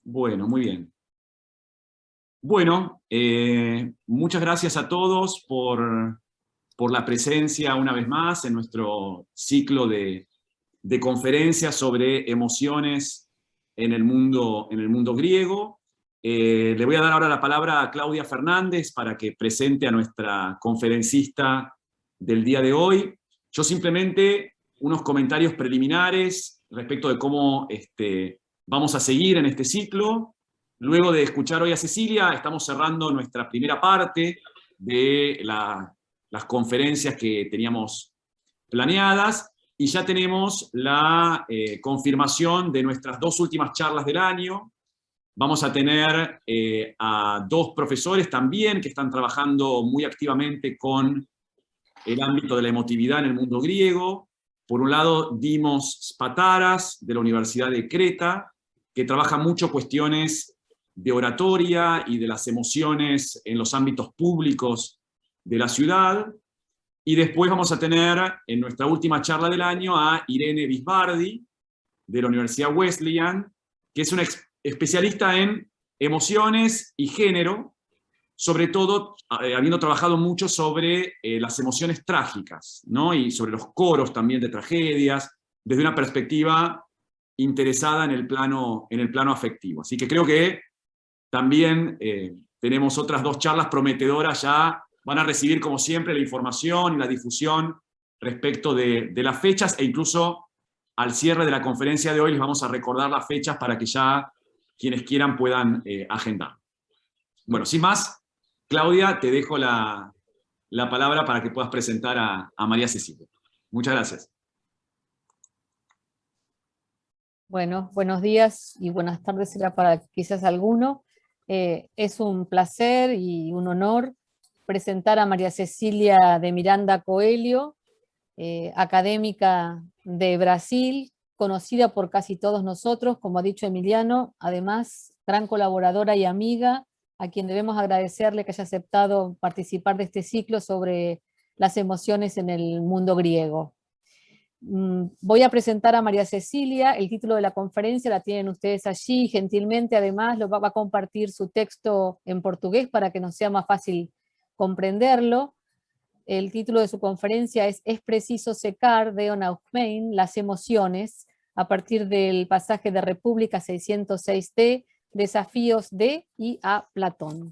Bueno, muy bien. Bueno, muchas gracias a todos por la presencia una vez más en nuestro ciclo de conferencias sobre emociones en el mundo griego. Le voy a dar ahora la palabra a Claudia Fernández para que presente a nuestra conferencista del día de hoy. Yo simplemente unos comentarios preliminares respecto de cómo vamos a seguir en este ciclo. Luego de escuchar hoy a Cecilia, estamos cerrando nuestra primera parte de las conferencias que teníamos planeadas y ya tenemos la confirmación de nuestras dos últimas charlas del año. Vamos a tener a dos profesores también que están trabajando muy activamente con el ámbito de la emotividad en el mundo griego. Por un lado, Dimos Spataras, de la Universidad de Creta, que trabaja mucho cuestiones de oratoria y de las emociones en los ámbitos públicos de la ciudad. Y después vamos a tener, en nuestra última charla del año, a Irene Bisbardi, de la Universidad Wesleyan, que es una especialista en emociones y género, sobre todo habiendo trabajado mucho sobre las emociones trágicas, ¿no? Y sobre los coros también de tragedias, desde una perspectiva interesada en el plano afectivo. Así que creo que también tenemos otras dos charlas prometedoras ya. Van a recibir, como siempre, la información y la difusión respecto de las fechas, e incluso al cierre de la conferencia de hoy les vamos a recordar las fechas para que ya quienes quieran puedan agendar. Bueno, sin más, Claudia, te dejo la palabra para que puedas presentar a María Cecilia. Muchas gracias. Bueno, buenos días y buenas tardes será para quizás alguno. Es un placer y un honor presentar a María Cecilia de Miranda Coelho, académica de Brasil, conocida por casi todos nosotros, como ha dicho Emiliano, además gran colaboradora y amiga, a quien debemos agradecerle que haya aceptado participar de este ciclo sobre las emociones en el mundo griego. Voy a presentar a María Cecilia, el título de la conferencia la tienen ustedes allí, gentilmente además va a compartir su texto en portugués para que nos sea más fácil comprenderlo. El título de su conferencia es preciso secar, de Onaugmein, las emociones, a partir del pasaje de República 606d, Desafíos de y a Platón.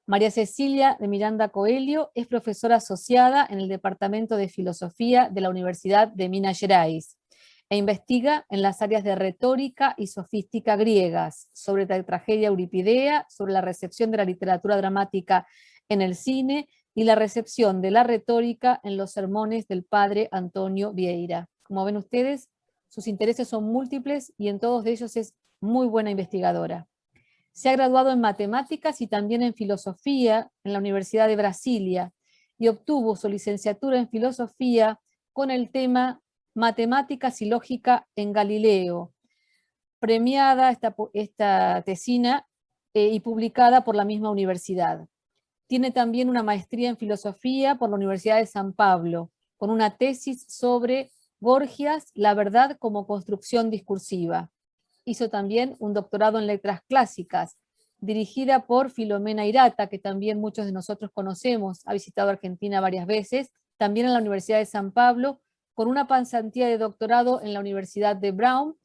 María Cecilia de Miranda Coelho es profesora asociada en el Departamento de Filosofía de la Universidad de Minas Gerais e investiga en las áreas de retórica y sofística griegas, sobre la tragedia euripidea, sobre la recepción de la literatura dramática en el cine y la recepción de la retórica en los sermones del padre Antonio Vieira. Como ven ustedes, sus intereses son múltiples y en todos ellos es muy buena investigadora. Se ha graduado en matemáticas y también en filosofía en la Universidad de Brasilia y obtuvo su licenciatura en filosofía con el tema Matemáticas y Lógica en Galileo, premiada esta tesina y publicada por la misma universidad. Tiene también una maestría en filosofía por la Universidad de San Pablo, con una tesis sobre Gorgias, la verdad como construcción discursiva. Hizo también un doctorado en letras clásicas, dirigida por Filomena Irata, que también muchos de nosotros conocemos, ha visitado Argentina varias veces, también en la Universidad de San Pablo, con una pasantía de doctorado en la Universidad de Brown,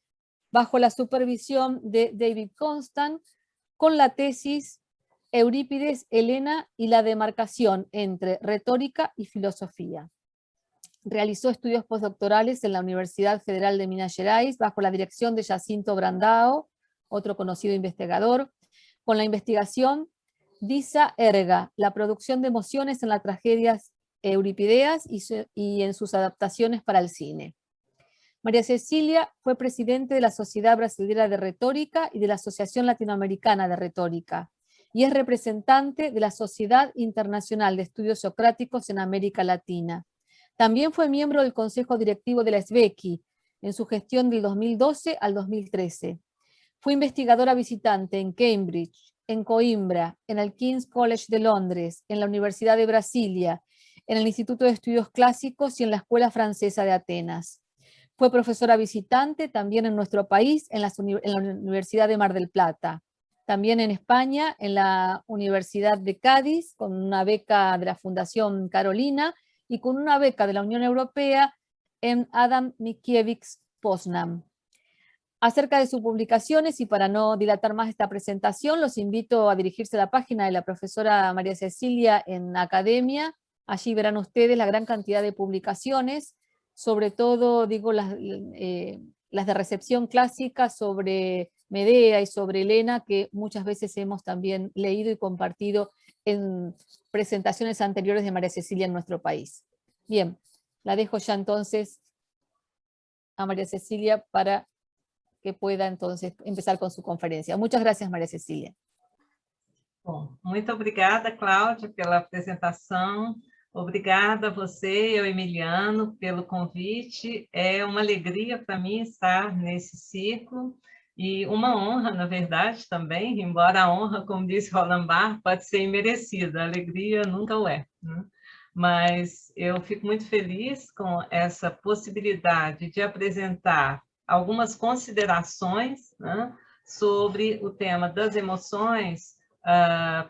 bajo la supervisión de David Constant, con la tesis Eurípides, Helena y la demarcación entre retórica y filosofía. Realizó estudios postdoctorales en la Universidad Federal de Minas Gerais bajo la dirección de Jacinto Brandao, otro conocido investigador, con la investigación Disa Erga, la producción de emociones en las tragedias euripideas y en sus adaptaciones para el cine. María Cecilia fue presidente de la Sociedad Brasileña de Retórica y de la Asociación Latinoamericana de Retórica, y es representante de la Sociedad Internacional de Estudios Socráticos en América Latina. También fue miembro del Consejo Directivo de la SBECI en su gestión del 2012 al 2013. Fue investigadora visitante en Cambridge, en Coimbra, en el King's College de Londres, en la Universidad de Brasilia, en el Instituto de Estudios Clásicos y en la Escuela Francesa de Atenas. Fue profesora visitante también en nuestro país, en la Universidad de Mar del Plata. También en España, en la Universidad de Cádiz, con una beca de la Fundación Carolina y con una beca de la Unión Europea en Adam Mickiewicz Poznań. Acerca de sus publicaciones, y para no dilatar más esta presentación, los invito a dirigirse a la página de la profesora María Cecilia en Academia. Allí verán ustedes la gran cantidad de publicaciones, sobre todo, digo, las de recepción clásica sobre Medea y sobre Helena, que muchas veces hemos también leído y compartido en presentaciones anteriores de María Cecilia en nuestro país. Bien, la dejo ya entonces a María Cecilia para que pueda entonces empezar con su conferencia. Muchas gracias, María Cecilia. Bom, muito obrigada, Cláudia, pela apresentação. Obrigada a você e ao Emiliano pelo convite. É uma alegria para mim estar nesse ciclo e uma honra, na verdade, também, embora a honra, como disse Roland Barthes, pode ser imerecida, a alegria nunca o é, né? Mas eu fico muito feliz com essa possibilidade de apresentar algumas considerações, né, sobre o tema das emoções,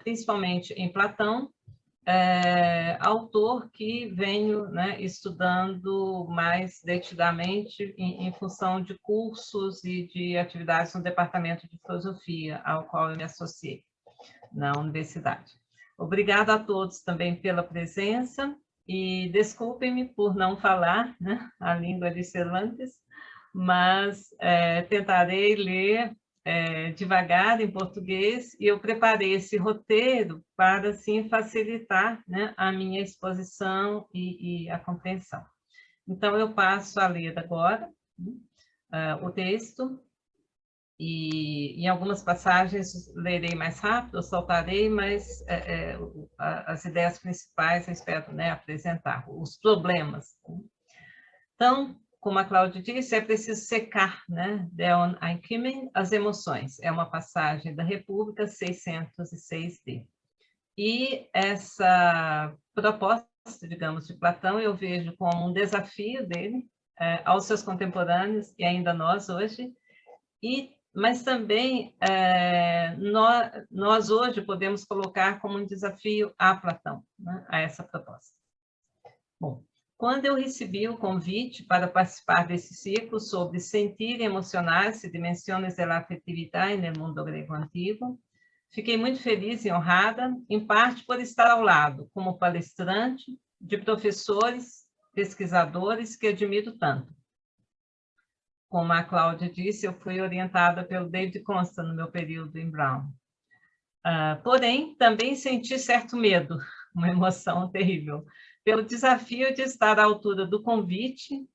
principalmente em Platão, autor que venho, né, estudando mais detidamente em função de cursos e de atividades no Departamento de Filosofia, ao qual eu me associei na universidade. Obrigada a todos também pela presença e desculpem-me por não falar, né, a língua de Cervantes, mas tentarei ler devagar em português, e eu preparei esse roteiro para, assim, facilitar, né, a minha exposição e a compreensão. Então, eu passo a ler agora o texto, e em algumas passagens lerei mais rápido, eu saltarei, mas as ideias principais eu espero, né, apresentar, os problemas. Então, como a Cláudia disse, é preciso secar, né, Deon Eikimen, as emoções. É uma passagem da República 606d. E essa proposta, digamos, de Platão, eu vejo como um desafio dele aos seus contemporâneos, e ainda nós hoje, mas também nós hoje podemos colocar como um desafio a Platão, né, a essa proposta. Bom, quando eu recebi o convite para participar desse ciclo sobre sentir e emocionar-se, dimensões da afetividade no mundo grego antigo, fiquei muito feliz e honrada, em parte por estar ao lado, como palestrante, de professores, pesquisadores que admiro tanto. Como a Cláudia disse, eu fui orientada pelo David Constant no meu período em Brown. Porém, também senti certo medo, uma emoção terrível, pelo desafio de estar à altura do convite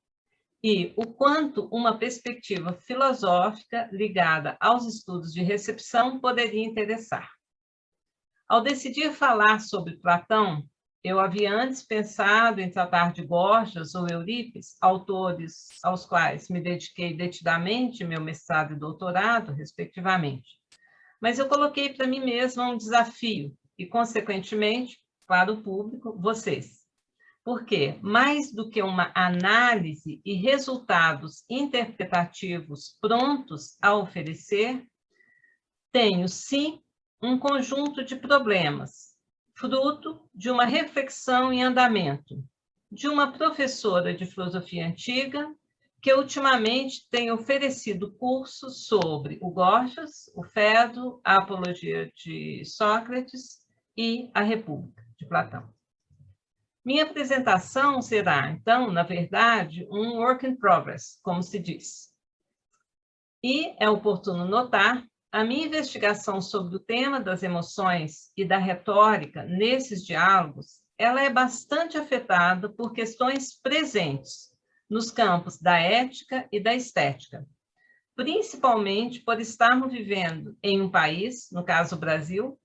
e o quanto uma perspectiva filosófica ligada aos estudos de recepção poderia interessar. Ao decidir falar sobre Platão, eu havia antes pensado em tratar de Gorgias ou Eurípides, autores aos quais me dediquei detidamente meu mestrado e doutorado, respectivamente. Mas eu coloquei para mim mesma um desafio e, consequentemente, para o público, vocês. Porque, mais do que uma análise e resultados interpretativos prontos a oferecer, tenho, sim, um conjunto de problemas, fruto de uma reflexão em andamento, de uma professora de filosofia antiga, que ultimamente tem oferecido cursos sobre o Gorgias, o Fedro, a Apologia de Sócrates e a República, de Platão. Minha apresentação será, então, na verdade, um work in progress, como se diz. E é oportuno notar a minha investigação sobre o tema das emoções e da retórica nesses diálogos, ela é bastante afetada por questões presentes nos campos da ética e da estética, principalmente por estarmos vivendo em um país, no caso o Brasil,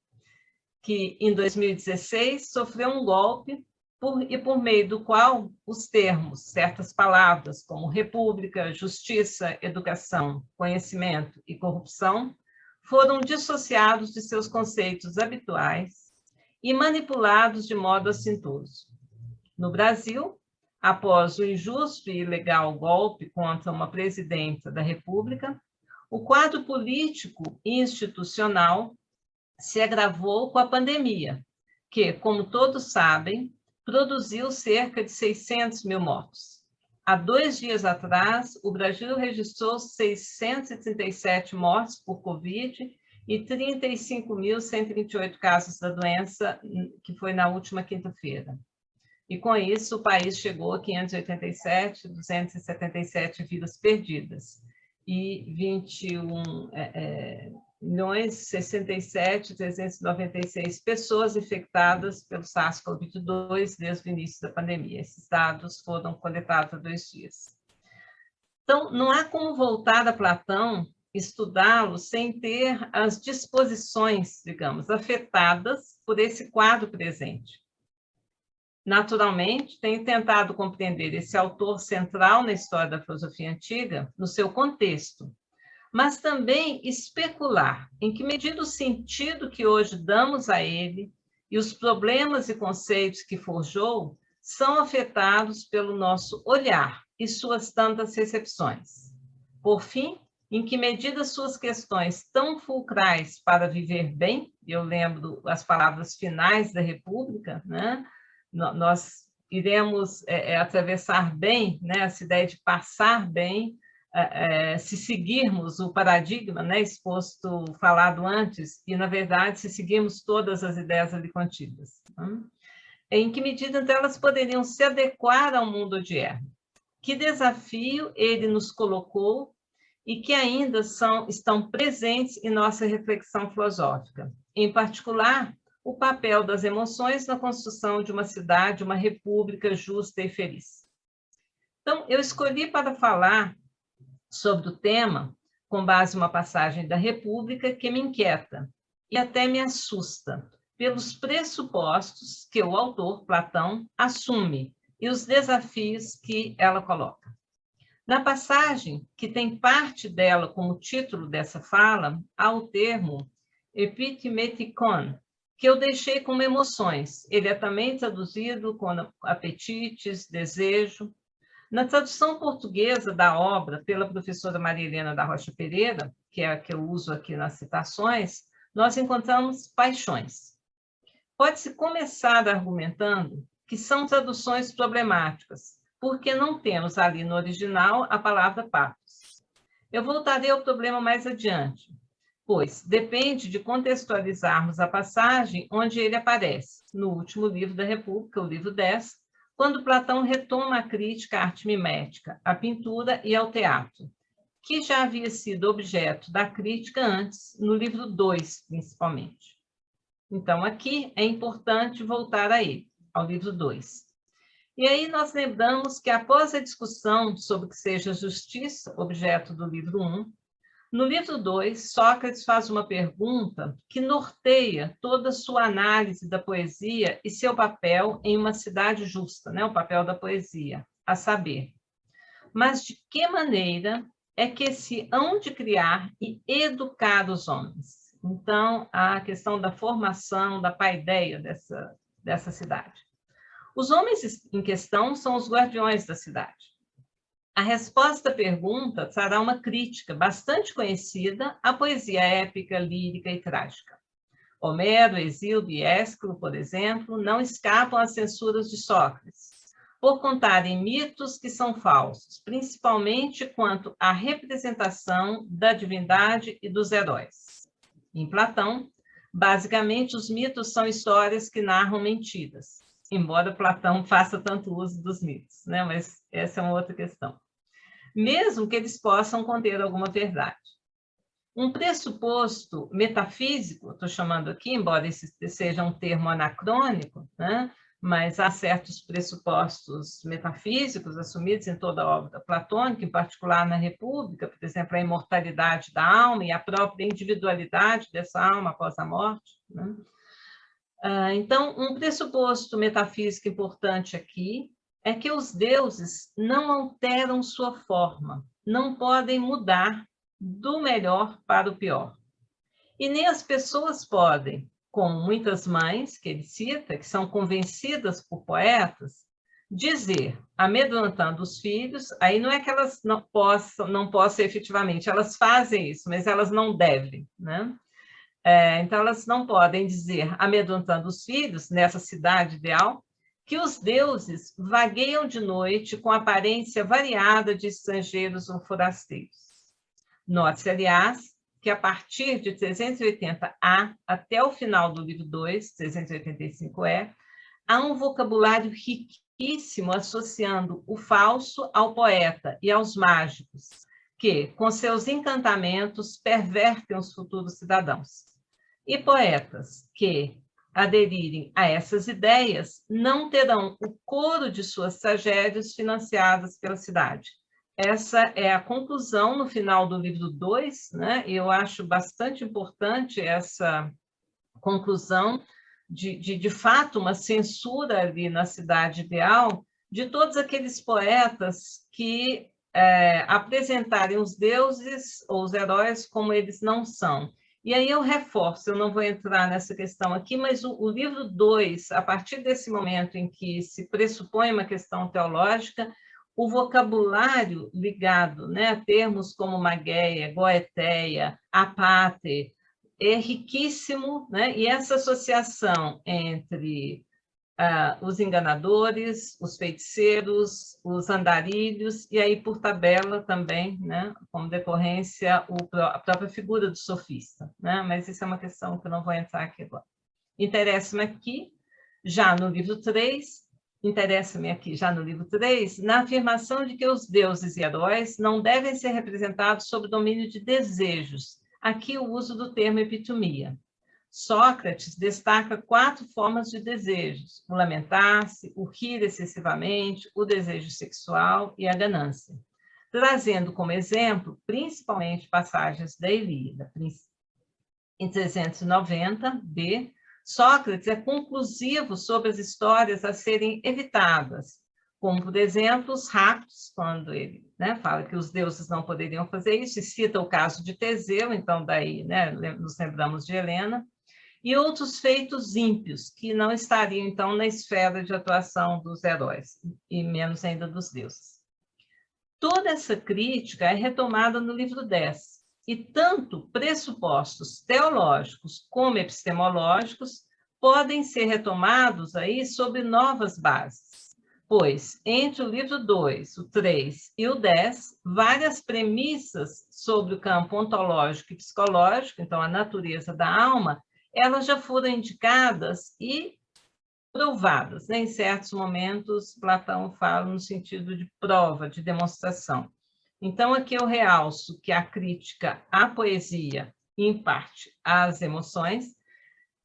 que em 2016 sofreu um golpe por meio do qual os termos, certas palavras como república, justiça, educação, conhecimento e corrupção foram dissociados de seus conceitos habituais e manipulados de modo assintoso. No Brasil, após o injusto e ilegal golpe contra uma presidenta da República, o quadro político e institucional se agravou com a pandemia, que, como todos sabem, produziu cerca de 600 mil mortos. Há 2 dias atrás, o Brasil registrou 637 mortes por Covid e 35.128 casos da doença, que foi na última quinta-feira. E, com isso, o país chegou a 587.277 vidas perdidas e 21.067.396 pessoas infectadas pelo SARS-CoV-2 desde o início da pandemia. Esses dados foram coletados há 2 dias. Então, não há como voltar a Platão, estudá-lo, sem ter as disposições, digamos, afetadas por esse quadro presente. Naturalmente, tenho tentado compreender esse autor central na história da filosofia antiga, no seu contexto, mas também especular em que medida o sentido que hoje damos a ele e os problemas e conceitos que forjou são afetados pelo nosso olhar e suas tantas recepções. Por fim, em que medida suas questões tão fulcrais para viver bem, eu lembro as palavras finais da República, né? Nós iremos atravessar bem, né, essa ideia de passar bem, se seguirmos o paradigma, né, exposto, falado antes, e, na verdade, se seguirmos todas as ideias ali contidas. Né? Em que medida, então, elas poderiam se adequar ao mundo odierno? Que desafio ele nos colocou e que ainda estão presentes em nossa reflexão filosófica? Em particular, o papel das emoções na construção de uma cidade, uma república justa e feliz. Então, eu escolhi para falar sobre o tema, com base em uma passagem da República que me inquieta e até me assusta, pelos pressupostos que o autor, Platão, assume e os desafios que ela coloca. Na passagem, que tem parte dela como título dessa fala, há o termo epitimetikon, que eu deixei como emoções. Ele é também traduzido como apetites, desejo. Na tradução portuguesa da obra, pela professora Maria Helena da Rocha Pereira, que é a que eu uso aqui nas citações, nós encontramos paixões. Pode-se começar argumentando que são traduções problemáticas, porque não temos ali no original a palavra pathos. Eu voltarei ao problema mais adiante, pois depende de contextualizarmos a passagem onde ele aparece, no último livro da República, o livro 10, quando Platão retoma a crítica à arte mimética, à pintura e ao teatro, que já havia sido objeto da crítica antes, no livro 2, principalmente. Então, aqui é importante voltar a ele, ao livro 2. E aí nós lembramos que, após a discussão sobre o que seja justiça, objeto do livro 1, no livro 2, Sócrates faz uma pergunta que norteia toda a sua análise da poesia e seu papel em uma cidade justa, né? O papel da poesia, a saber. Mas de que maneira é que se hão de criar e educar os homens? Então, a questão da formação, da paideia dessa cidade. Os homens em questão são os guardiões da cidade. A resposta à pergunta será uma crítica bastante conhecida à poesia épica, lírica e trágica. Homero, Hesíodo e Ésquilo, por exemplo, não escapam às censuras de Sócrates, por contarem mitos que são falsos, principalmente quanto à representação da divindade e dos heróis. Em Platão, basicamente, os mitos são histórias que narram mentiras, embora Platão faça tanto uso dos mitos, né? Mas essa é uma outra questão. Mesmo que eles possam conter alguma verdade. Um pressuposto metafísico, estou chamando aqui, embora esse seja um termo anacrônico, né? Mas há certos pressupostos metafísicos assumidos em toda a obra platônica, em particular na República, por exemplo, a imortalidade da alma e a própria individualidade dessa alma após a morte, né? Então, um pressuposto metafísico importante aqui é que os deuses não alteram sua forma, não podem mudar do melhor para o pior. E nem as pessoas podem, como muitas mães, que ele cita, que são convencidas por poetas, Dizer, amedrontando os filhos, aí não é que elas não possam efetivamente, elas fazem isso, mas elas não devem, né? Então, elas não podem dizer, amedrontando os filhos, nessa cidade ideal, que os deuses vagueiam de noite com aparência variada de estrangeiros ou forasteiros. Note-se, aliás, que a partir de 380A até o final do livro 2, 385E, há um vocabulário riquíssimo associando o falso ao poeta e aos mágicos, que, com seus encantamentos, pervertem os futuros cidadãos. E poetas que aderirem a essas ideias não terão o coro de suas tragédias financiadas pela cidade. Essa é a conclusão no final do livro 2, né? E eu acho bastante importante essa conclusão de fato, uma censura ali na cidade ideal de todos aqueles poetas que apresentarem os deuses ou os heróis como eles não são. E aí eu reforço, eu não vou entrar nessa questão aqui, mas o livro 2, a partir desse momento em que se pressupõe uma questão teológica, o vocabulário ligado, né, a termos como mageia, goeteia, apate, é riquíssimo, né? E essa associação entre os enganadores, os feiticeiros, os andarilhos, e aí, por tabela também, né? Como decorrência, a própria figura do sofista, né? Mas isso é uma questão que eu não vou entrar aqui agora. Interessa-me aqui, já no livro 3, na afirmação de que os deuses e heróis não devem ser representados sob o domínio de desejos. Aqui o uso do termo epitomia. Sócrates destaca 4 formas de desejos: o lamentar-se, o rir excessivamente, o desejo sexual e a ganância, trazendo como exemplo, principalmente, passagens da Ilíada. Em 390b, Sócrates é conclusivo sobre as histórias a serem evitadas, como, por exemplo, os raptos, quando ele, né, fala que os deuses não poderiam fazer isso, e cita o caso de Teseu, então daí, né, nos lembramos de Helena, e outros feitos ímpios, que não estariam, então, na esfera de atuação dos heróis, e menos ainda dos deuses. Toda essa crítica é retomada no livro 10, e tanto pressupostos teológicos como epistemológicos podem ser retomados aí sobre novas bases, pois entre o livro 2, o 3 e o 10, várias premissas sobre o campo ontológico e psicológico, então a natureza da alma, elas já foram indicadas e provadas, né? Em certos momentos, Platão fala no sentido de prova, de demonstração. Então, aqui eu realço que a crítica à poesia, em parte às emoções,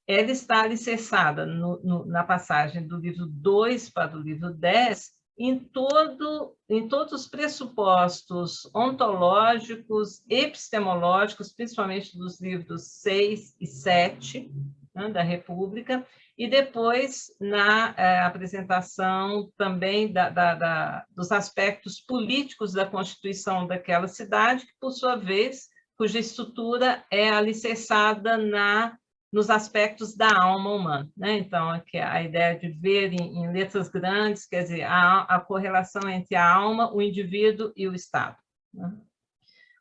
ela está alicerçada na passagem do livro 2 para o livro 10, em todos os pressupostos ontológicos, epistemológicos, principalmente dos livros 6 e 7, né, da República, e depois na apresentação também dos aspectos políticos da Constituição daquela cidade, que, por sua vez, cuja estrutura é alicerçada nos aspectos da alma humana, né? Então, aqui a ideia de ver em letras grandes, quer dizer, a correlação entre a alma, o indivíduo e o Estado, né?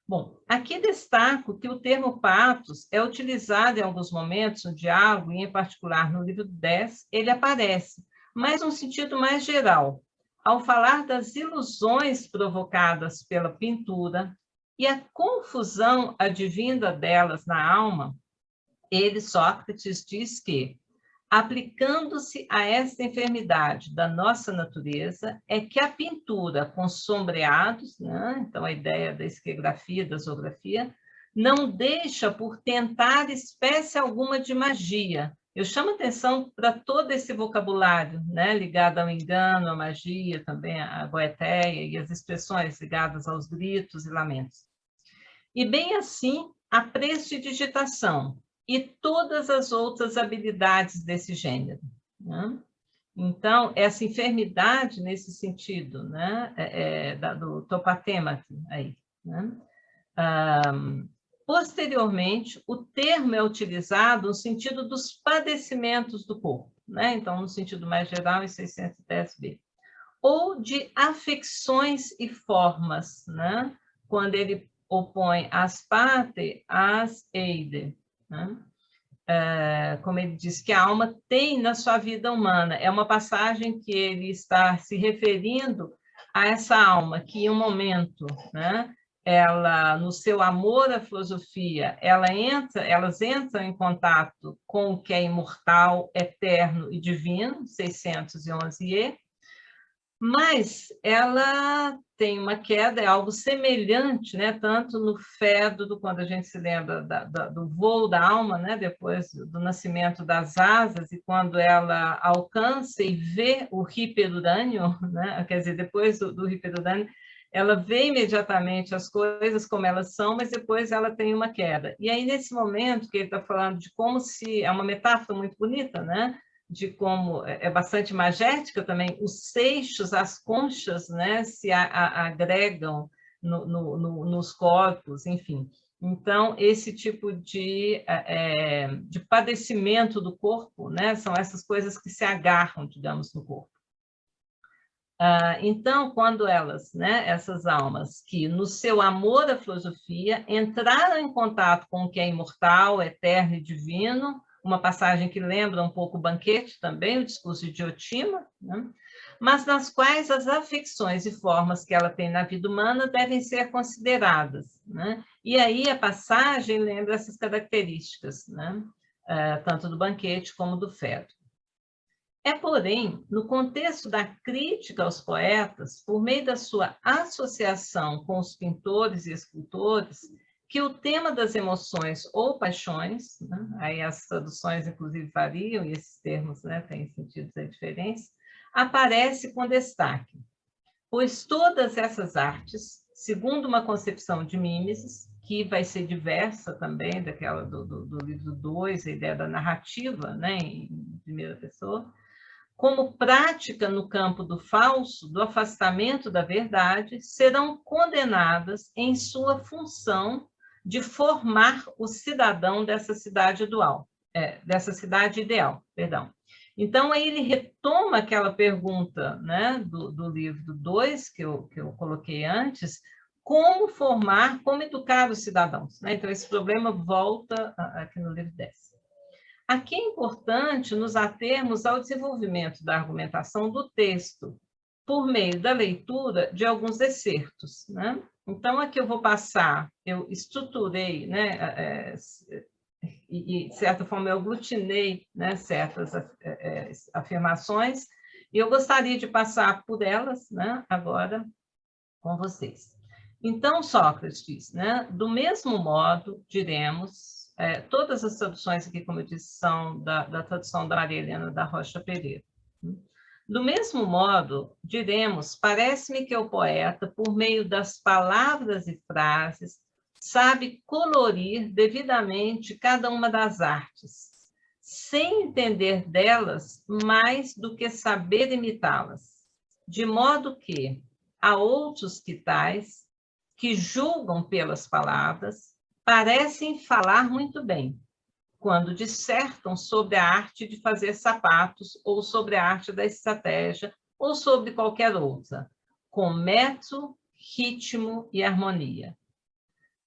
Bom, aqui destaco que o termo patos é utilizado em alguns momentos no diálogo, e em particular no livro 10, ele aparece, mas num sentido mais geral, ao falar das ilusões provocadas pela pintura e a confusão advinda delas na alma. Ele, Sócrates, diz que, aplicando-se a esta enfermidade da nossa natureza, é que a pintura com sombreados, né? Então a ideia da esquiografia, da zoografia, não deixa por tentar espécie alguma de magia. Eu chamo atenção para todo esse vocabulário, né? Ligado ao engano, à magia, também à goeteia e as expressões ligadas aos gritos e lamentos. E bem assim, a prestidigitação e todas as outras habilidades desse gênero, né? Então, essa enfermidade, nesse sentido, né, do topatema aí, né? Posteriormente, o termo é utilizado no sentido dos padecimentos do corpo, né? Então, no sentido mais geral, em 610b. ou de afecções e formas, né? Quando ele opõe as parte às eide, né? Como ele diz, que a alma tem na sua vida humana. É uma passagem que ele está se referindo a essa alma que, em um momento, né, ela, no seu amor à filosofia, elas entram em contato com o que é imortal, eterno e divino, 611E, mas ela tem uma queda, é algo semelhante, né? Tanto no Fédodo, quando a gente se lembra do voo da alma, né? Depois do nascimento das asas, e quando ela alcança e vê o hiperurânio, né? Quer dizer, depois do hiperurânio, ela vê imediatamente as coisas como elas são, mas depois ela tem uma queda. E aí, nesse momento que ele está falando de como se... É uma metáfora muito bonita, né? De como é bastante magética também, os seixos, as conchas, né, se agregam nos corpos, enfim. Então, esse tipo de padecimento do corpo, né, são essas coisas que se agarram, digamos, no corpo. Então, quando elas, né, essas almas que, no seu amor à filosofia, entraram em contato com o que é imortal, eterno e divino, uma passagem que lembra um pouco o Banquete também, o discurso de Diotima, né? Mas nas quais as afecções e formas que ela tem na vida humana devem ser consideradas, né? E aí a passagem lembra essas características, né? Tanto do Banquete como do Fédodo. É, porém, no contexto da crítica aos poetas, por meio da sua associação com os pintores e escultores, que o tema das emoções ou paixões, né, aí as traduções inclusive variam e esses termos, né, têm sentidos diferentes, aparece com destaque, pois todas essas artes, segundo uma concepção de Mimesis, que vai ser diversa também daquela do livro 2, a ideia da narrativa, né, em primeira pessoa, como prática no campo do falso, do afastamento da verdade, serão condenadas em sua função de formar o cidadão dessa cidade dessa cidade ideal, perdão. Então, aí ele retoma aquela pergunta, né, do livro 2, que eu coloquei antes, como educar os cidadãos, né? Então, esse problema volta aqui no livro 10. Aqui é importante nos atermos ao desenvolvimento da argumentação do texto, por meio da leitura de alguns excertos, né? Então, aqui eu vou passar, eu estruturei, né, e, de certa forma, eu aglutinei, né, certas afirmações, e eu gostaria de passar por elas, né, agora com vocês. Então, Sócrates diz, né, do mesmo modo, diremos, todas as traduções aqui, como eu disse, são da tradução da Maria Helena da Rocha Pereira. Do mesmo modo, diremos, parece-me que o poeta, por meio das palavras e frases, sabe colorir devidamente cada uma das artes, sem entender delas mais do que saber imitá-las, de modo que há outros que tais, que julgam pelas palavras, parecem falar muito bem, quando dissertam sobre a arte de fazer sapatos, ou sobre a arte da estratégia, ou sobre qualquer outra, com método, ritmo e harmonia.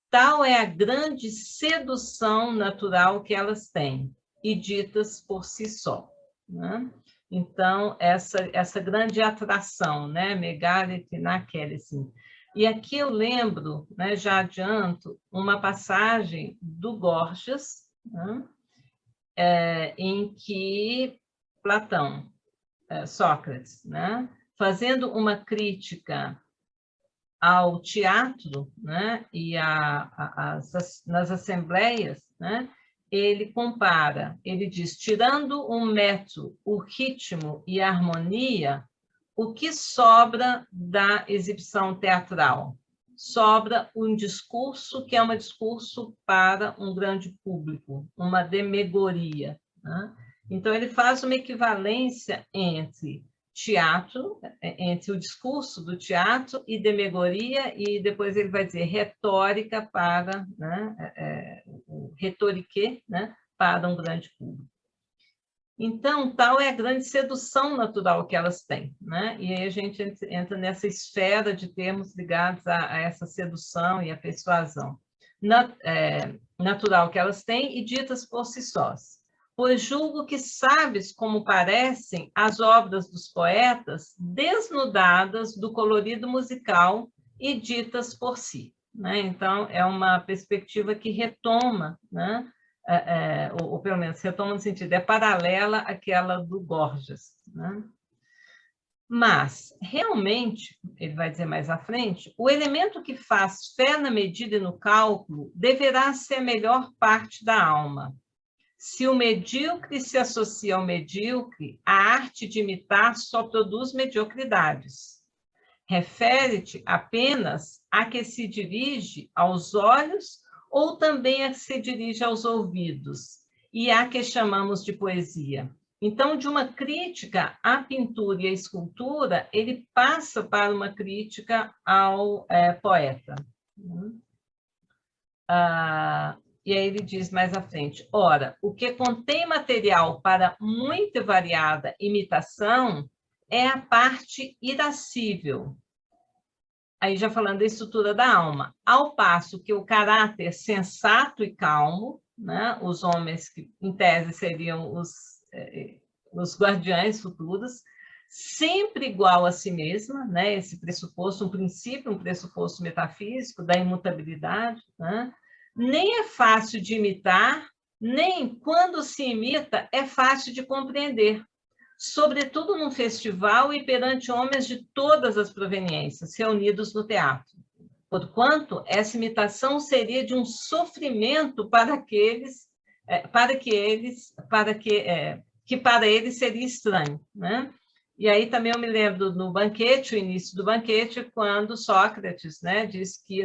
Tal é a grande sedução natural que elas têm, e ditas por si só, né? Então, essa grande atração, né? Megalith naquele, assim. E aqui eu lembro, né, já adianto, uma passagem do Gorgias, né, em que Platão, Sócrates, né, fazendo uma crítica ao teatro, né, e nas assembleias, né, ele compara, ele diz, tirando o método, o ritmo e a harmonia, o que sobra da exibição teatral? Sobra um discurso que é um discurso para um grande público, uma demagogia, né? Então, ele faz uma equivalência entre teatro, entre o discurso do teatro e demagogia, e depois ele vai dizer retórica para, né, o retorique, né, para um grande público. Então, tal é a grande sedução natural que elas têm, né? E aí a gente entra nessa esfera de termos ligados a essa sedução e a persuasão natural que elas têm e ditas por si sós. Pois julgo que sabes como parecem as obras dos poetas desnudadas do colorido musical e ditas por si, né? Então, é uma perspectiva que retoma, né? Ou pelo menos retoma no sentido, é paralela àquela do Borges, né? Mas, realmente, ele vai dizer mais à frente, o elemento que faz fé na medida e no cálculo deverá ser a melhor parte da alma. Se o medíocre se associa ao medíocre, a arte de imitar só produz mediocridades. Refere-te apenas a que se dirige aos olhos ou também a que se dirige aos ouvidos, e a que chamamos de poesia. Então, de uma crítica à pintura e à escultura, ele passa para uma crítica ao poeta. E aí ele diz mais à frente, ora, o que contém material para muito variada imitação é a parte irascível, aí já falando da estrutura da alma, ao passo que o caráter sensato e calmo, né, os homens que, em tese, seriam os guardiães futuros, sempre igual a si mesma, né, esse pressuposto, um princípio, um pressuposto metafísico da imutabilidade, né, nem é fácil de imitar, nem, quando se imita, é fácil de compreender, sobretudo num festival e perante homens de todas as proveniências, reunidos no teatro. Porquanto, essa imitação seria de um sofrimento para aqueles, que para eles seria estranho, né? E aí também eu me lembro no banquete, o início do banquete, quando Sócrates, né, diz que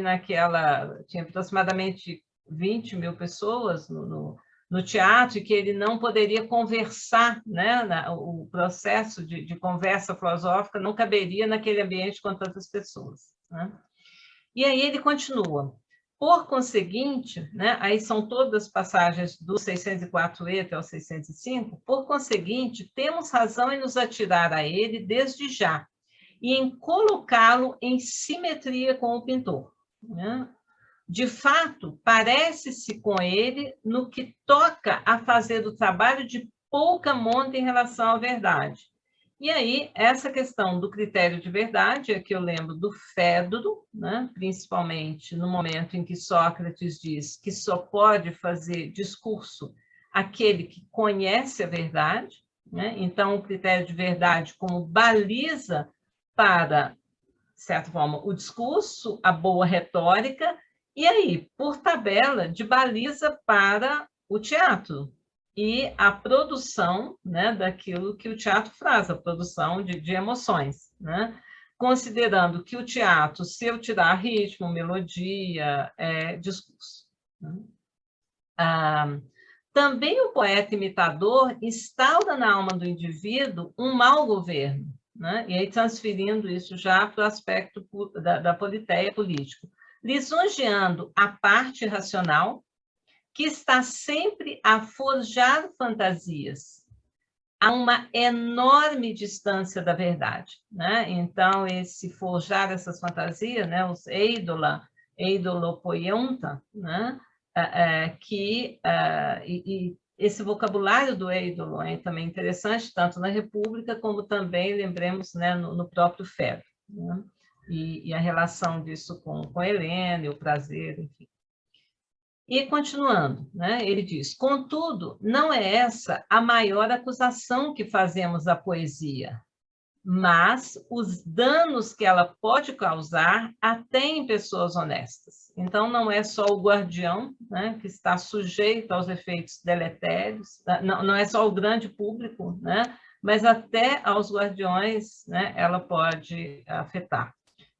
tinha aproximadamente 20 mil pessoas no teatro, e que ele não poderia conversar, né? O processo de conversa filosófica não caberia naquele ambiente com tantas pessoas, né? E aí ele continua. Por conseguinte, né, aí são todas as passagens do 604e até o 605, por conseguinte, temos razão em nos atirar a ele desde já, e em colocá-lo em simetria com o pintor, né? De fato, parece-se com ele no que toca a fazer o trabalho de pouca monta em relação à verdade. E aí, essa questão do critério de verdade, é que eu lembro do Fédoro, né? Principalmente no momento em que Sócrates diz que só pode fazer discurso aquele que conhece a verdade, né? Então, o critério de verdade como baliza para, de certa forma, o discurso, a boa retórica, e aí, por tabela, de baliza para o teatro e a produção, né, daquilo que o teatro faz, a produção de emoções, né? Considerando que o teatro, se eu tirar ritmo, melodia, é discurso, né? Também o poeta imitador instaura na alma do indivíduo um mau governo, né? E aí transferindo isso já para o aspecto da politeia político, lisonjeando a parte racional, que está sempre a forjar fantasias, a uma enorme distância da verdade, né? Então, esse forjar essas fantasias, né? Os eidolopoionta, né? E esse vocabulário do eidolo é também interessante, tanto na República, como também, lembremos, né, no próprio Fédoro, né? E a relação disso com Helena, o prazer, enfim. E continuando, né, ele diz, contudo, não é essa a maior acusação que fazemos à poesia, mas os danos que ela pode causar até em pessoas honestas. Então, não é só o guardião, né, que está sujeito aos efeitos deletérios, não é só o grande público, né, mas até aos guardiões, né, ela pode afetar.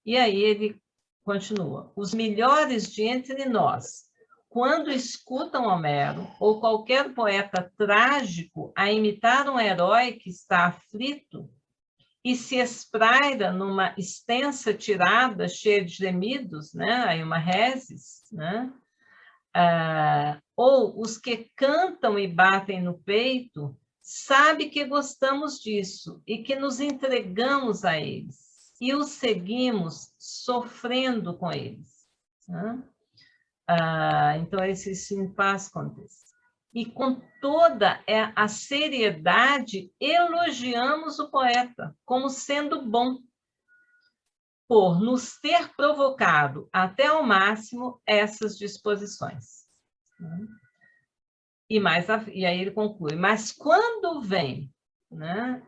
E aí ele continua, os melhores de entre nós, quando escutam Homero ou qualquer poeta trágico a imitar um herói que está aflito e se espraia numa extensa tirada cheia de gemidos, né? Aí uma reses, né? Ou os que cantam e batem no peito sabe que gostamos disso e que nos entregamos a eles e os seguimos sofrendo com eles. Né? Então, esse sim faz acontecer. E com toda a seriedade, elogiamos o poeta como sendo bom, por nos ter provocado até ao máximo essas disposições. E aí ele conclui, mas quando vem, né,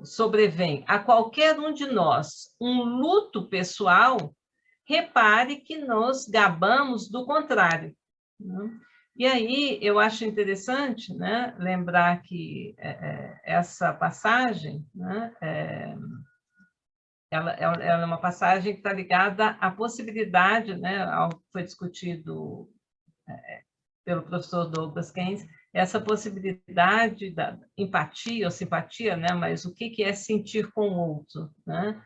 sobrevém a qualquer um de nós um luto pessoal, repare que nos gabamos do contrário. Né? E aí eu acho interessante, né, lembrar que essa passagem, né, ela é uma passagem que está ligada à possibilidade, né, ao que foi discutido pelo professor Douglas Keynes, essa possibilidade da empatia ou simpatia, né, mas o que é sentir com o outro, né?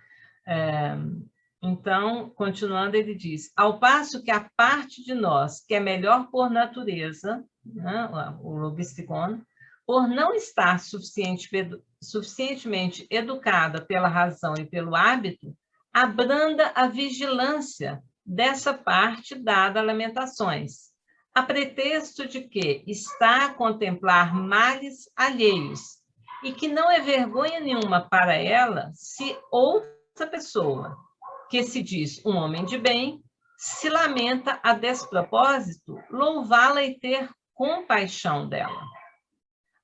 Então, continuando, ele diz, ao passo que a parte de nós que é melhor por natureza, né, o logisticon, por não estar suficientemente educada pela razão e pelo hábito, abranda a vigilância dessa parte dada a Lamentações, a pretexto de que está a contemplar males alheios e que não é vergonha nenhuma para ela se outra pessoa, que se diz um homem de bem, se lamenta a despropósito, louvá-la e ter compaixão dela.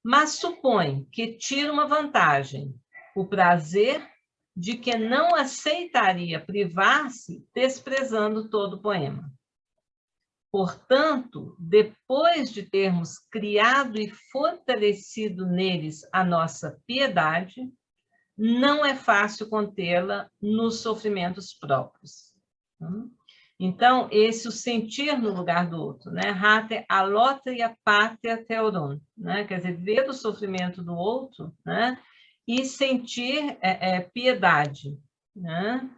Mas supõe que tira uma vantagem, o prazer de que não aceitaria privar-se, desprezando todo o poema. Portanto, depois de termos criado e fortalecido neles a nossa piedade, não é fácil contê-la nos sofrimentos próprios. Então, o sentir no lugar do outro, né? Hate alotria patria theoron, né? Quer dizer, ver o sofrimento do outro, né? E sentir piedade, né?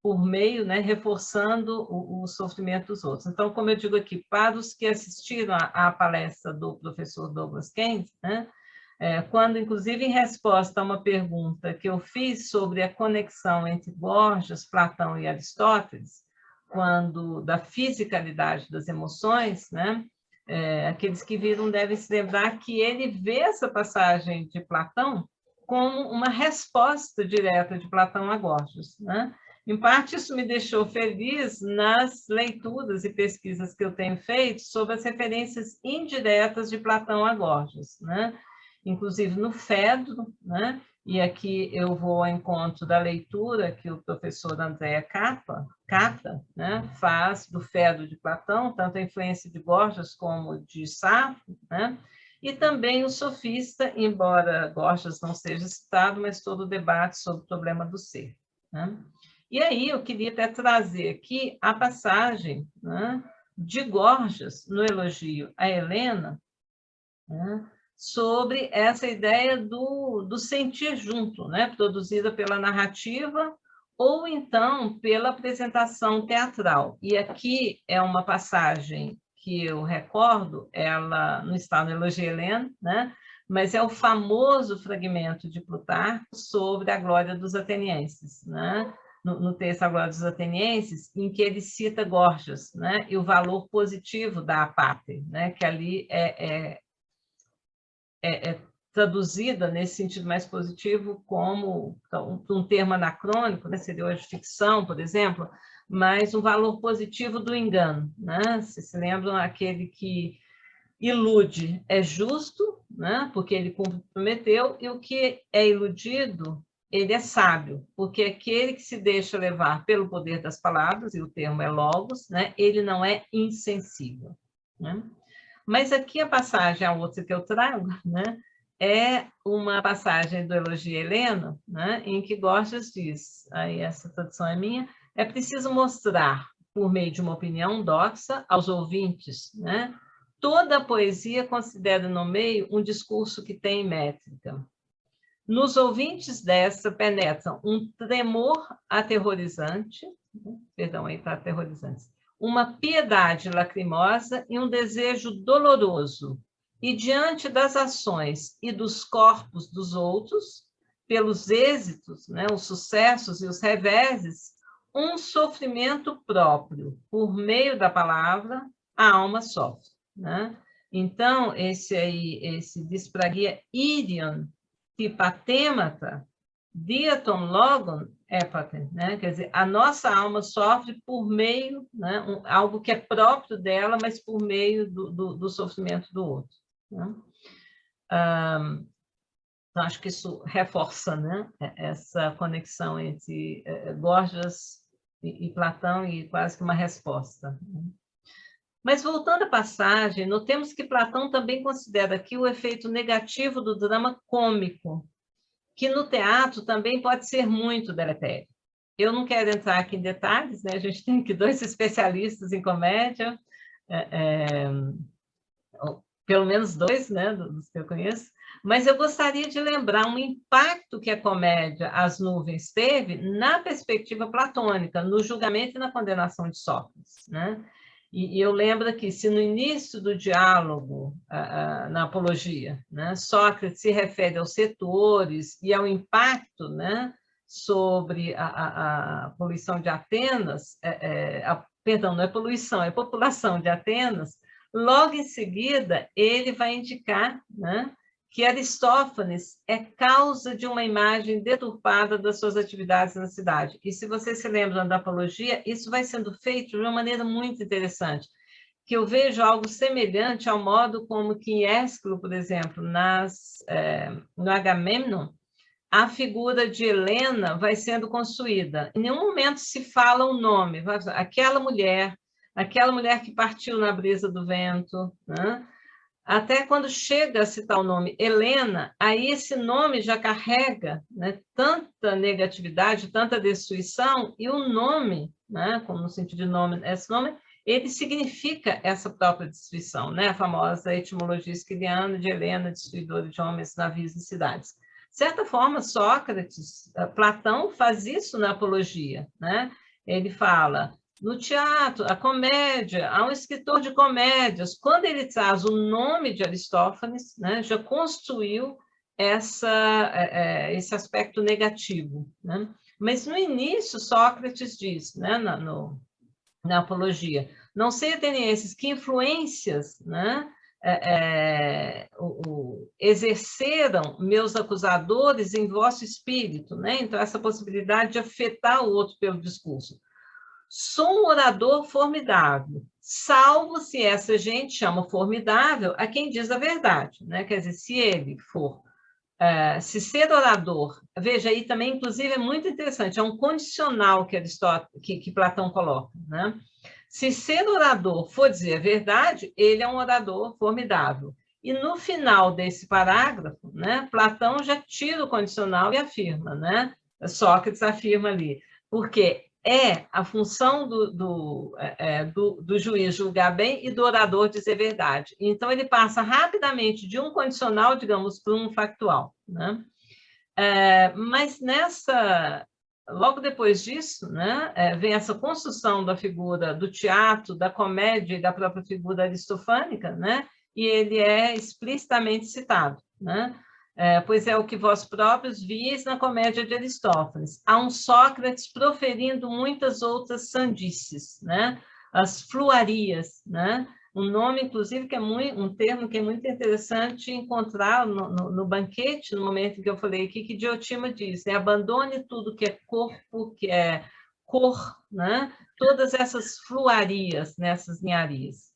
Por meio, né? Reforçando o sofrimento dos outros. Então, como eu digo aqui, para os que assistiram à palestra do professor Douglas Keynes, né? Quando, inclusive, em resposta a uma pergunta que eu fiz sobre a conexão entre Gorgias, Platão e Aristóteles, da fisicalidade das emoções, né? Aqueles que viram devem se lembrar que ele vê essa passagem de Platão como uma resposta direta de Platão a Gorgias, né? Em parte, isso me deixou feliz nas leituras e pesquisas que eu tenho feito sobre as referências indiretas de Platão a Gorgias, né? Inclusive no Fedro, né? E aqui eu vou ao encontro da leitura que o professor Andréa Capra, né? Faz do Fedro de Platão, tanto a influência de Gorgias como de Safo, né? E também o sofista, embora Gorgias não seja citado, mas todo o debate sobre o problema do ser, né? E aí eu queria até trazer aqui a passagem, né, de Gorgias no elogio a Helena, né, sobre essa ideia do sentir junto, né, produzida pela narrativa ou então pela apresentação teatral. E aqui é uma passagem que eu recordo, ela não está no elogio a Helena, né, mas é o famoso fragmento de Plutarco sobre a glória dos atenienses, né? No texto A Glória dos Atenienses, em que ele cita Gorgias, né? E o valor positivo da apátride, né? Que ali é traduzida nesse sentido mais positivo como um termo anacrônico, né? Seria hoje ficção, por exemplo, mas um valor positivo do engano, né? Vocês se lembram, aquele que ilude é justo, né? Porque ele comprometeu, e o que é iludido, ele é sábio, porque aquele que se deixa levar pelo poder das palavras, e o termo é logos, né? Ele não é insensível, né? Mas aqui a passagem, a outra que eu trago, né? É uma passagem do Elogio a Helena, né? Em que Gorgias diz, aí essa tradução é minha, é preciso mostrar, por meio de uma opinião doxa, aos ouvintes, né? Toda a poesia considera no meio um discurso que tem métrica. Nos ouvintes dessa penetram um tremor aterrorizante, perdão, aí está aterrorizante, uma piedade lacrimosa e um desejo doloroso, e diante das ações e dos corpos dos outros, pelos êxitos, né, os sucessos e os reveses, um sofrimento próprio. Por meio da palavra, a alma sofre, né? Então, esse dispragia irion tipatemata, diaton logon epatem, né? Quer dizer, a nossa alma sofre por meio, né, algo que é próprio dela, mas por meio do sofrimento do outro, né? Então, acho que isso reforça, né, essa conexão entre Gorgias e Platão, e quase que uma resposta. Mas, voltando à passagem, notemos que Platão também considera aqui o efeito negativo do drama cômico, que no teatro também pode ser muito deletério. Eu não quero entrar aqui em detalhes, né? A gente tem aqui 2 especialistas em comédia, pelo menos 2, né, dos que eu conheço, mas eu gostaria de lembrar um impacto que a comédia As Nuvens teve na perspectiva platônica, no julgamento e na condenação de Sócrates, né? E eu lembro que, se no início do diálogo, na Apologia, né, Sócrates se refere aos setores e ao impacto, né, sobre a poluição de Atenas, perdão, não é poluição, é população de Atenas, logo em seguida ele vai indicar, né, que Aristófanes é causa de uma imagem deturpada das suas atividades na cidade. E se vocês se lembram da Apologia, isso vai sendo feito de uma maneira muito interessante, que eu vejo algo semelhante ao modo como que em Ésquilo, por exemplo, no Agamemnon, a figura de Helena vai sendo construída. Em nenhum momento se fala o nome, aquela mulher que partiu na brisa do vento, né? Até quando chega a citar o nome Helena, aí esse nome já carrega, né, tanta negatividade, tanta destruição, e o nome, né, como no sentido de nome, esse nome, ele significa essa própria destruição, né, a famosa etimologia esquiliana de Helena, destruidora de homens, navios e cidades. De certa forma, Sócrates, Platão faz isso na Apologia, né? Ele fala: no teatro, a comédia, há um escritor de comédias. Quando ele traz o nome de Aristófanes, né, já construiu esse aspecto negativo, né? Mas, no início, Sócrates diz, né, na Apologia: não sei, atenienses, que influências, né, exerceram meus acusadores em vosso espírito, né? Então, essa possibilidade de afetar o outro pelo discurso. Sou um orador formidável, salvo se essa gente chama formidável a quem diz a verdade, né? Quer dizer, se ele for, se ser orador, veja, aí também, inclusive, é muito interessante, é um condicional que Platão coloca, né? Se ser orador for dizer a verdade, ele é um orador formidável. E no final desse parágrafo, né, Platão já tira o condicional e afirma, né? Sócrates afirma ali, porque é a função do juiz julgar bem e do orador dizer verdade. Então, ele passa rapidamente de um condicional, digamos, para um factual, né? Mas logo depois disso, né, vem essa construção da figura do teatro, da comédia e da própria figura aristofânica, né? E ele é explicitamente citado, né? Pois é o que vós próprios vies na comédia de Aristófanes. Há um Sócrates proferindo muitas outras sandices, né? As fluarias, né? Um nome, inclusive, um termo que é muito interessante encontrar no banquete, no momento em que eu falei aqui, que Diotima diz, né? Abandone tudo que é corpo, que é cor, né? Todas essas fluarias, nessas ninharias.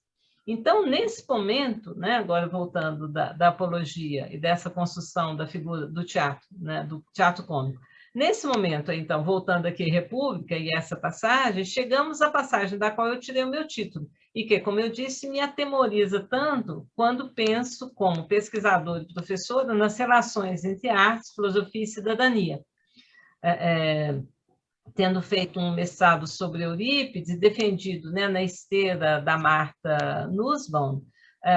Então, nesse momento, né, agora voltando da apologia e dessa construção da figura do teatro, né, do teatro cômico, nesse momento, então, voltando aqui República e essa passagem, chegamos à passagem da qual eu tirei o meu título, e que, como eu disse, me atemoriza tanto quando penso, como pesquisadora e professora, nas relações entre artes, filosofia e cidadania. Tendo feito um mestrado sobre Eurípides, defendido, né, na esteira da Martha Nussbaum,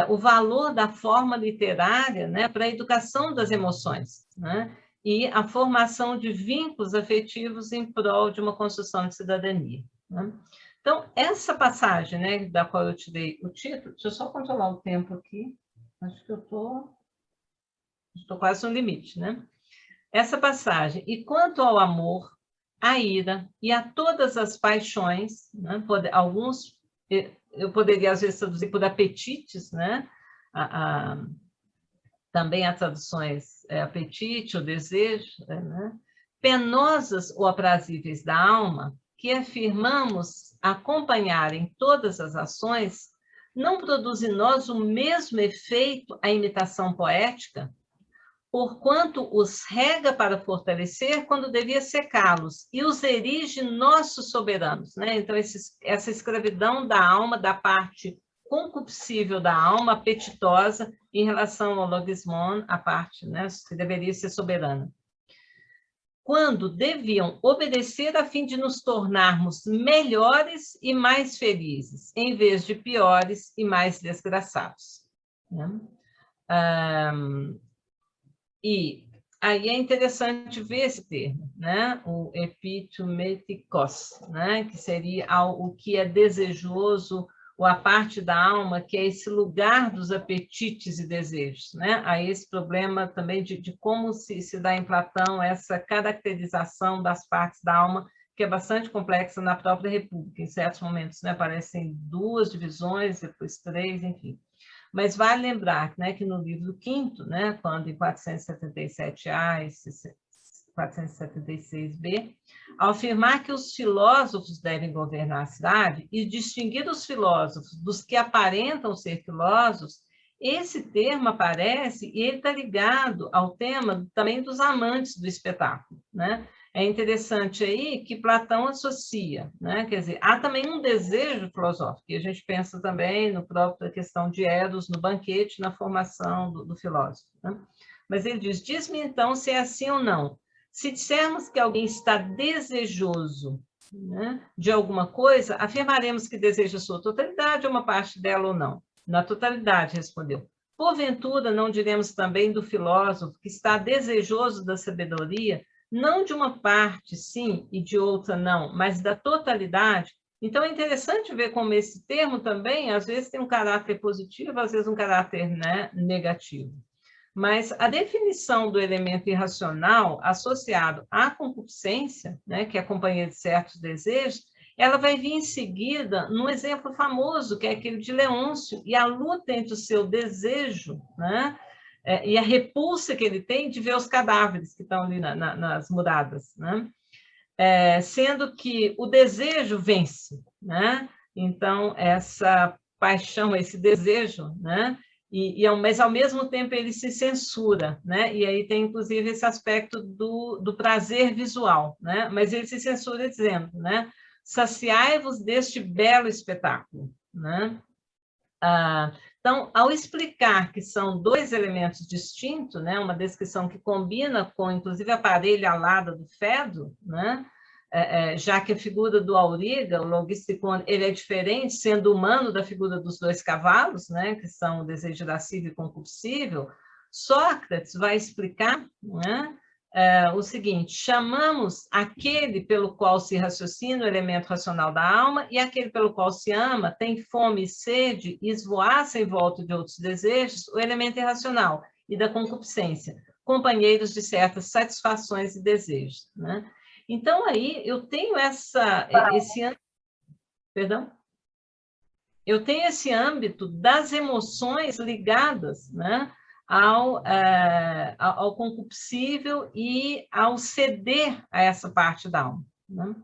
o valor da forma literária, né, para a educação das emoções, né, e a formação de vínculos afetivos em prol de uma construção de cidadania, né? Então, essa passagem, né, da qual eu tirei o título, deixa eu só controlar o tempo aqui, acho que eu estou quase no limite, né? Essa passagem, e quanto ao amor, à ira e a todas as paixões, né, alguns, eu poderia às vezes traduzir por apetites, né? Também há traduções apetite ou desejo, né? Penosas ou aprazíveis da alma, que afirmamos acompanhar em todas as ações, não produz em nós o mesmo efeito a imitação poética, porquanto os rega para fortalecer quando devia secá-los, e os erige nossos soberanos. Né? Então, essa escravidão da alma, da parte concupiscível da alma, apetitosa, em relação ao logismon, a parte, né, que deveria ser soberana. Quando deviam obedecer a fim de nos tornarmos melhores e mais felizes, em vez de piores e mais desgraçados. Né? E aí é interessante ver esse termo, né? O epitumetikos, né? Que seria o que é desejoso, ou a parte da alma, que é esse lugar dos apetites e desejos, né? Aí esse problema também de como se dá em Platão essa caracterização das partes da alma, que é bastante complexa na própria República. Em certos momentos, né, aparecem 2 divisões, depois 3, enfim. Mas vale lembrar, né, que no livro 5º, né, quando em 477A e 476B, ao afirmar que os filósofos devem governar a cidade e distinguir os filósofos dos que aparentam ser filósofos, esse termo aparece e ele está ligado ao tema também dos amantes do espetáculo, né? É interessante aí que Platão associa, né? Quer dizer, há também um desejo filosófico, e a gente pensa também no próprio questão de Eros, no banquete, na formação do filósofo. Né? Mas ele diz-me então se é assim ou não. Se dissermos que alguém está desejoso, né, de alguma coisa, afirmaremos que deseja a sua totalidade ou uma parte dela ou não. Na totalidade, respondeu. Porventura, não diremos também do filósofo que está desejoso da sabedoria, não de uma parte, sim, e de outra, não, mas da totalidade? Então, é interessante ver como esse termo também, às vezes, tem um caráter positivo, às vezes um caráter, né, negativo. Mas a definição do elemento irracional associado à concupiscência, né, que é a companhia de certos desejos, ela vai vir em seguida num exemplo famoso, que é aquele de Leôncio, e a luta entre o seu desejo, né, e a repulsa que ele tem de ver os cadáveres que estão ali nas muradas, né? Sendo que o desejo vence, né? Então, essa paixão, esse desejo, né? Mas, ao mesmo tempo, ele se censura, né? E aí tem, inclusive, esse aspecto do prazer visual, né? Mas ele se censura dizendo, né? Saciai-vos deste belo espetáculo, né? Então, ao explicar que são 2 elementos distintos, né, uma descrição que combina com, inclusive, a parelha alada do Fedro, né, já que a figura do Auriga, o logisticon, ele é diferente, sendo humano, da figura dos 2 cavalos, né, que são o desejo lascivo e concupiscível, Sócrates vai explicar, né, o seguinte: chamamos aquele pelo qual se raciocina o elemento racional da alma e aquele pelo qual se ama, tem fome e sede e esvoaça em volta de outros desejos, o elemento irracional e da concupiscência, companheiros de certas satisfações e desejos. Né? Então, aí, eu tenho eu tenho esse âmbito das emoções ligadas, né, ao concupiscível e ao ceder a essa parte da alma. Né?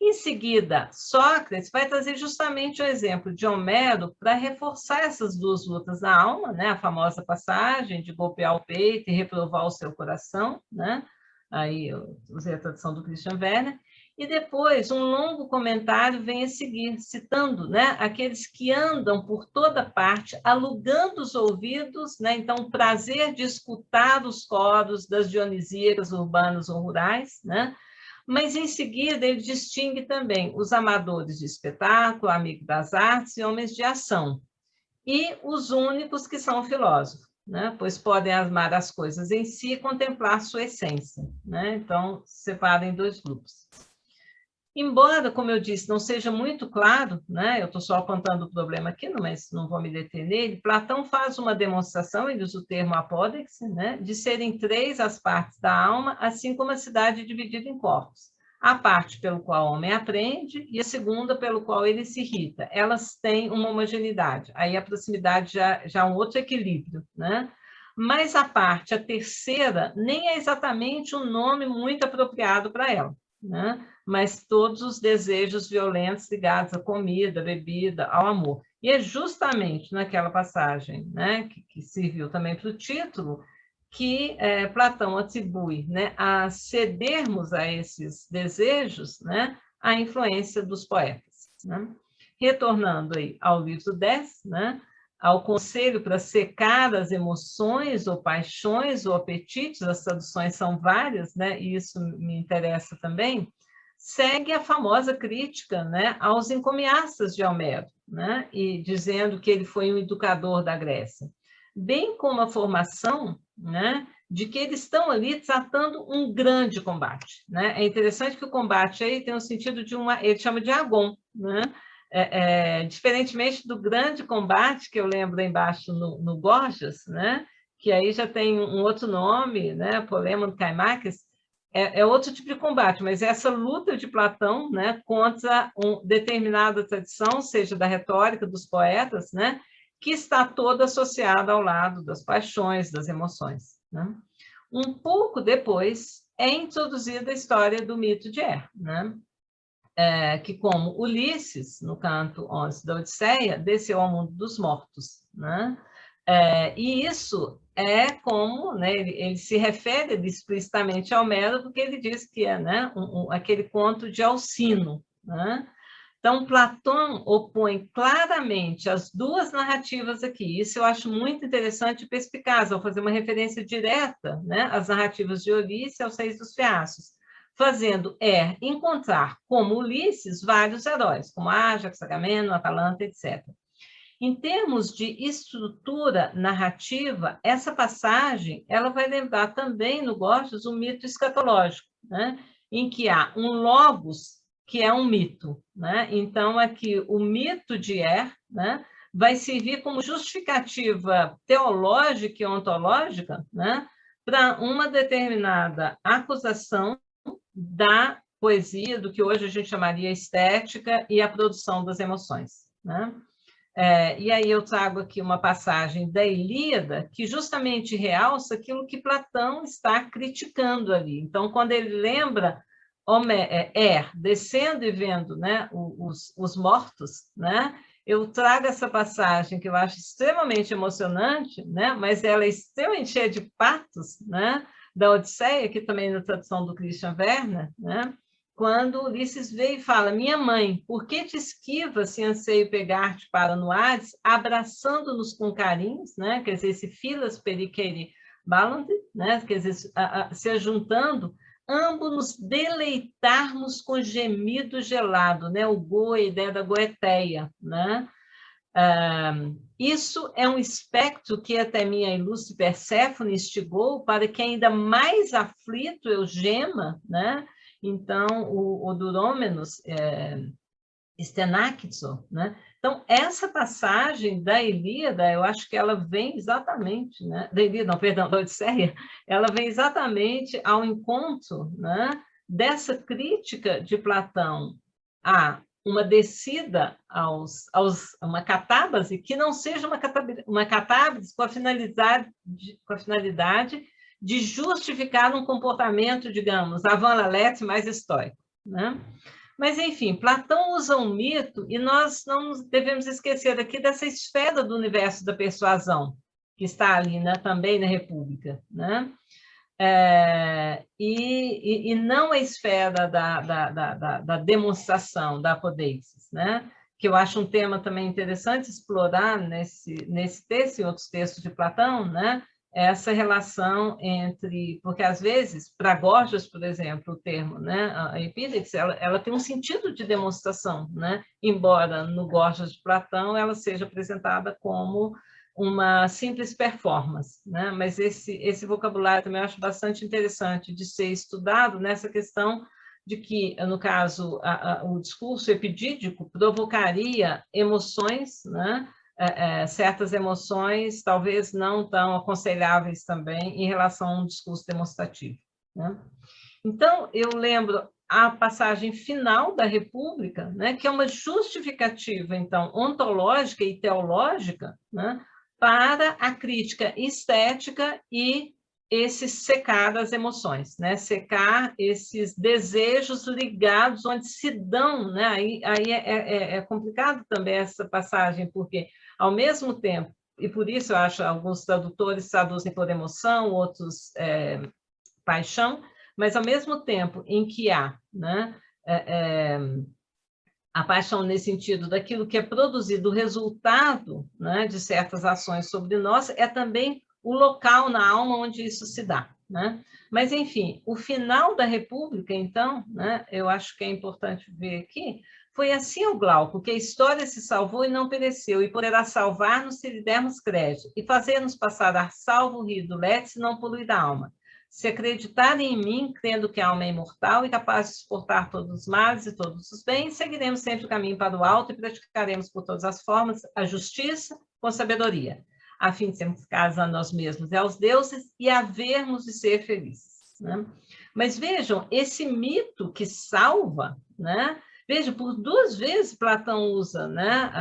Em seguida, Sócrates vai trazer justamente o exemplo de Homero para reforçar essas 2 lutas da alma, né? A famosa passagem de golpear o peito e reprovar o seu coração, né? Aí eu usei a tradução do Christian Werner. E depois, um longo comentário vem a seguir, citando, né, aqueles que andam por toda parte, alugando os ouvidos, né, então, o prazer de escutar os coros das dionisíacas urbanas ou rurais, né, mas, em seguida, ele distingue também os amadores de espetáculo, amigos das artes e homens de ação, e os únicos que são filósofos, né, pois podem amar as coisas em si e contemplar sua essência. Né, então, separa em 2 grupos. Embora, como eu disse, não seja muito claro, né, eu estou só apontando o problema aqui, mas não vou me deter nele, Platão faz uma demonstração, ele usa o termo apódexe, né, de serem 3 as partes da alma, assim como a cidade dividida em corpos. A parte pelo qual o homem aprende e a segunda pelo qual ele se irrita. Elas têm uma homogeneidade, aí a proximidade já é um outro equilíbrio, né? Mas a terceira, nem é exatamente um nome muito apropriado para ela, né? Mas todos os desejos violentos ligados à comida, bebida, ao amor. E é justamente naquela passagem, né, que serviu também para o título, que Platão atribui, né, a cedermos a esses desejos, né, a influência dos poetas. Né? Retornando aí ao livro 10, né, ao conselho para secar as emoções ou paixões ou apetites, as traduções são várias, né, e isso me interessa também, segue a famosa crítica, né, aos encomiastas de Homero, né, e dizendo que ele foi um educador da Grécia, bem como a formação, né, de que eles estão ali tratando um grande combate. Né? É interessante que o combate aí tem o sentido de ele chama de agon, né? Diferentemente do grande combate que eu lembro embaixo no Gorgias, né? Que aí já tem um outro nome, né? Polemon Caimaques, é outro tipo de combate, mas essa luta de Platão, né, contra uma determinada tradição, seja da retórica dos poetas, né, que está toda associada ao lado das paixões, das emoções. Né? Um pouco depois é introduzida a história do mito de Er, né? Que como Ulisses, no canto 11 da Odisseia, desceu ao mundo dos mortos. Né? E isso é como, né, ele se refere explicitamente a Homero, porque ele diz que é, né, aquele conto de Alcino. Né? Então, Platão opõe claramente as duas narrativas aqui. Isso eu acho muito interessante e perspicaz, ao fazer uma referência direta, né, às narrativas de Ulisses e aos Reis dos Feaços, fazendo encontrar, como Ulisses, vários heróis, como Ájax, Agamemnon, Atalanta, etc. Em termos de estrutura narrativa, essa passagem ela vai lembrar também no Gorgias o mito escatológico, né, em que há um logos que é um mito. Né? Então, aqui, o mito de né, vai servir como justificativa teológica e ontológica, né, para uma determinada acusação da poesia, do que hoje a gente chamaria estética e a produção das emoções. Né? E aí eu trago aqui uma passagem da Ilíada que justamente realça aquilo que Platão está criticando ali. Então, quando ele lembra descendo e vendo, né, os mortos, né, eu trago essa passagem que eu acho extremamente emocionante, né, mas ela é extremamente cheia de patos, né, da Odisseia, que também na tradução do Christian Werner, né, quando Ulisses vê e fala: minha mãe, por que te esquivas se anseio pegar-te para no Hades, abraçando-nos com carinhos, né, quer dizer, esse filas periqueri balante, né, quer dizer, se ajuntando, ambos nos deleitarmos com gemido gelado, né? O go, a ideia da goeteia, né? Isso é um espectro que até minha ilustre Perséfone instigou para que ainda mais aflito eu gema, né? Então, o Durômenos Stenakitso, né? Então, essa passagem da Ilíada, eu acho que ela vem exatamente, né? Da Ilíada, não, perdão, da Odisseia, ela vem exatamente ao encontro, né, dessa crítica de Platão a uma descida uma catábase que não seja uma catábase com a finalidade de justificar um comportamento, digamos, avant la lettre mais estoico, né? Mas, enfim, Platão usa um mito e nós não devemos esquecer aqui dessa esfera do universo da persuasão, que está ali, né, também na República. Né? E não a esfera da demonstração, da apodeixis, né? Que eu acho um tema também interessante explorar nesse texto e outros textos de Platão, né? Essa relação entre... Porque, às vezes, para Gorgias, por exemplo, o termo, né, a epídex, ela tem um sentido de demonstração, né? Embora no Gorgias de Platão ela seja apresentada como uma simples performance. Né? Mas esse vocabulário também eu acho bastante interessante de ser estudado nessa questão de que, no caso, o discurso epidídico provocaria emoções, né? Certas emoções talvez não tão aconselháveis também em relação a um discurso demonstrativo, né? Então, eu lembro a passagem final da República, né, que é uma justificativa, então, ontológica e teológica, né, para a crítica estética e esse secar das emoções, né, secar esses desejos ligados onde se dão, né, aí é complicado também essa passagem, porque, ao mesmo tempo, e por isso eu acho alguns tradutores traduzem por emoção, outros paixão, mas ao mesmo tempo em que há, né, a paixão nesse sentido daquilo que é produzido, o resultado, né, de certas ações sobre nós, é também o local na alma onde isso se dá, né? Mas, enfim, o final da República, então, né, eu acho que é importante ver aqui, foi assim o Glauco, que a história se salvou e não pereceu, e poderá salvar-nos se lhe dermos crédito, e fazer-nos passar a salvo o rio do Lete, se não poluir a alma. Se acreditarem em mim, crendo que a alma é imortal e capaz de suportar todos os males e todos os bens, seguiremos sempre o caminho para o alto e praticaremos por todas as formas a justiça com sabedoria, a fim de sermos caros a nós mesmos e aos deuses e havermos de ser felizes, né? Mas vejam, esse mito que salva, né? Veja, por 2 vezes Platão usa, né,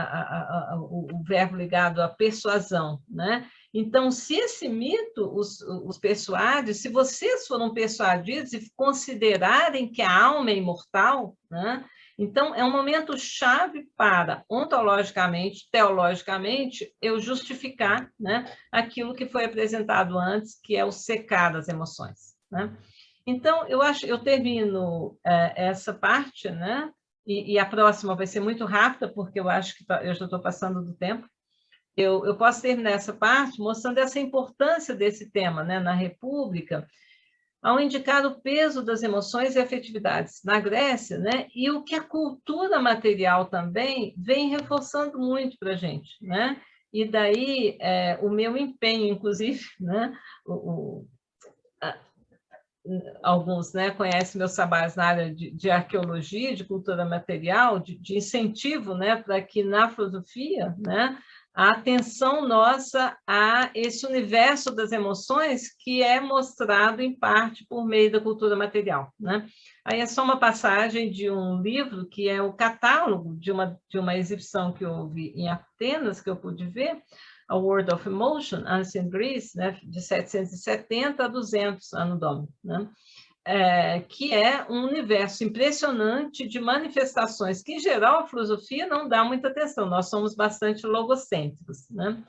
o verbo ligado à persuasão, né? Então, se esse mito os persuade, se vocês foram persuadidos e considerarem que a alma é imortal, né? Então, é um momento chave para, ontologicamente, teologicamente, eu justificar, né, aquilo que foi apresentado antes, que é o secar das emoções, né? Então, eu termino essa parte, né? E a próxima vai ser muito rápida, porque eu acho que eu já estou passando do tempo. Eu posso terminar essa parte mostrando essa importância desse tema, né, na República, ao indicar o peso das emoções e afetividades na Grécia, né, e o que a cultura material também vem reforçando muito para a gente, né? E daí o meu empenho, inclusive, né, alguns, né, conhecem meus trabalhos na área de arqueologia, de cultura material, de incentivo, né, para que na filosofia, né, a atenção nossa a esse universo das emoções que é mostrado em parte por meio da cultura material, né? Aí é só uma passagem de um livro que é o catálogo de uma exibição que houve em Atenas, que eu pude ver, A World of Emotion, Ancient Greece, né, de 770 a 200 Anno Domini, né? Que é um universo impressionante de manifestações que, em geral, a filosofia não dá muita atenção, nós somos bastante logocêntricos, né?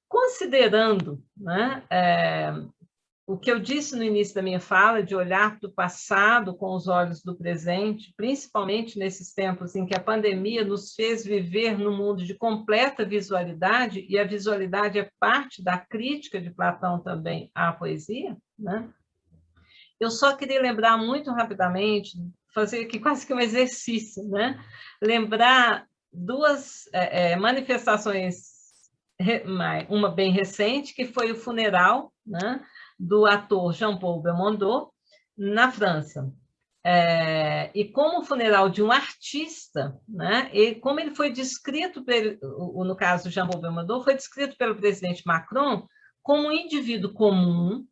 Considerando, né, o que eu disse no início da minha fala, de olhar para o passado com os olhos do presente, principalmente nesses tempos em que a pandemia nos fez viver num mundo de completa visualidade, e a visualidade é parte da crítica de Platão também à poesia, né? Eu só queria lembrar muito rapidamente, fazer aqui quase que um exercício, né? Lembrar 2 manifestações, uma bem recente, que foi o funeral, né, do ator Jean-Paul Belmondo, na França. E como o funeral de um artista, né, e como ele foi descrito, no caso Jean-Paul Belmondo, foi descrito pelo presidente Macron como um indivíduo comum,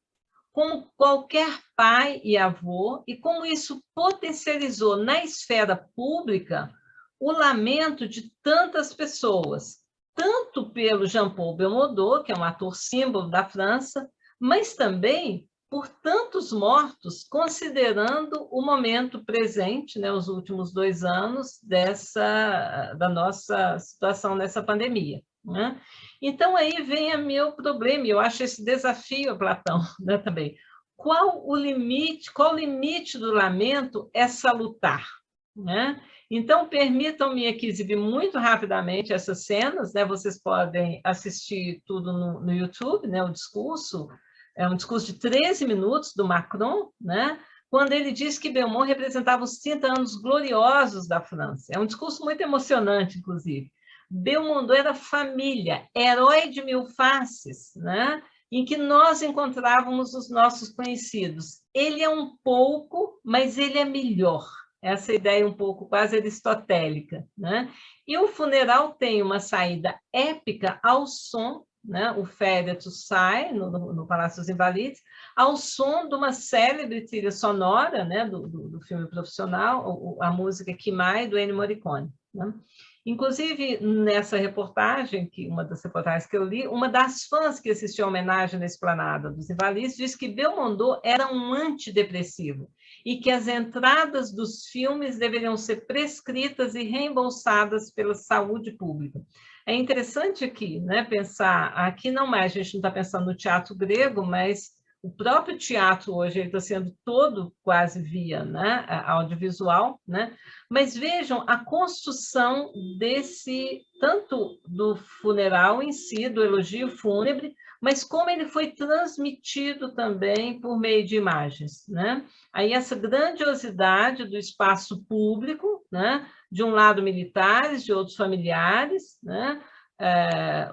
como qualquer pai e avô, e como isso potencializou na esfera pública o lamento de tantas pessoas, tanto pelo Jean-Paul Belmondo, que é um ator símbolo da França, mas também por tantos mortos, considerando o momento presente, né, os últimos 2 anos da nossa situação nessa pandemia, né? Então, aí vem o meu problema, eu acho esse desafio, Platão, né, também. Qual o limite do lamento é salutar, né? Então, permitam-me aqui exibir muito rapidamente essas cenas, né? Vocês podem assistir tudo no YouTube, né? O discurso, é um discurso de 13 minutos do Macron, né? Quando ele diz que Belmont representava os 30 anos gloriosos da França. É um discurso muito emocionante, inclusive. Belmondo era família, herói de 1000 faces, né? em que nós encontrávamos os nossos conhecidos. Ele é um pouco, mas ele é melhor. Essa ideia um pouco quase aristotélica, né? E o funeral tem uma saída épica ao som, né? O féretro sai no Palácio dos Invalides, ao som de uma célebre trilha sonora, né? do filme profissional, a música Kimai, do Ennio Morricone, né? Inclusive, nessa reportagem, uma das reportagens que eu li, uma das fãs que assistiu a homenagem na Esplanada dos Invalides disse que Belmondo era um antidepressivo e que as entradas dos filmes deveriam ser prescritas e reembolsadas pela saúde pública. É interessante aqui, né, pensar, aqui não mais, a gente não está pensando no teatro grego, mas o próprio teatro hoje está sendo todo quase via, né, audiovisual, né? Mas vejam a construção desse, tanto do funeral em si, do elogio fúnebre, mas como ele foi transmitido também por meio de imagens, né? Aí essa grandiosidade do espaço público, né? De um lado militares, de outros familiares, né?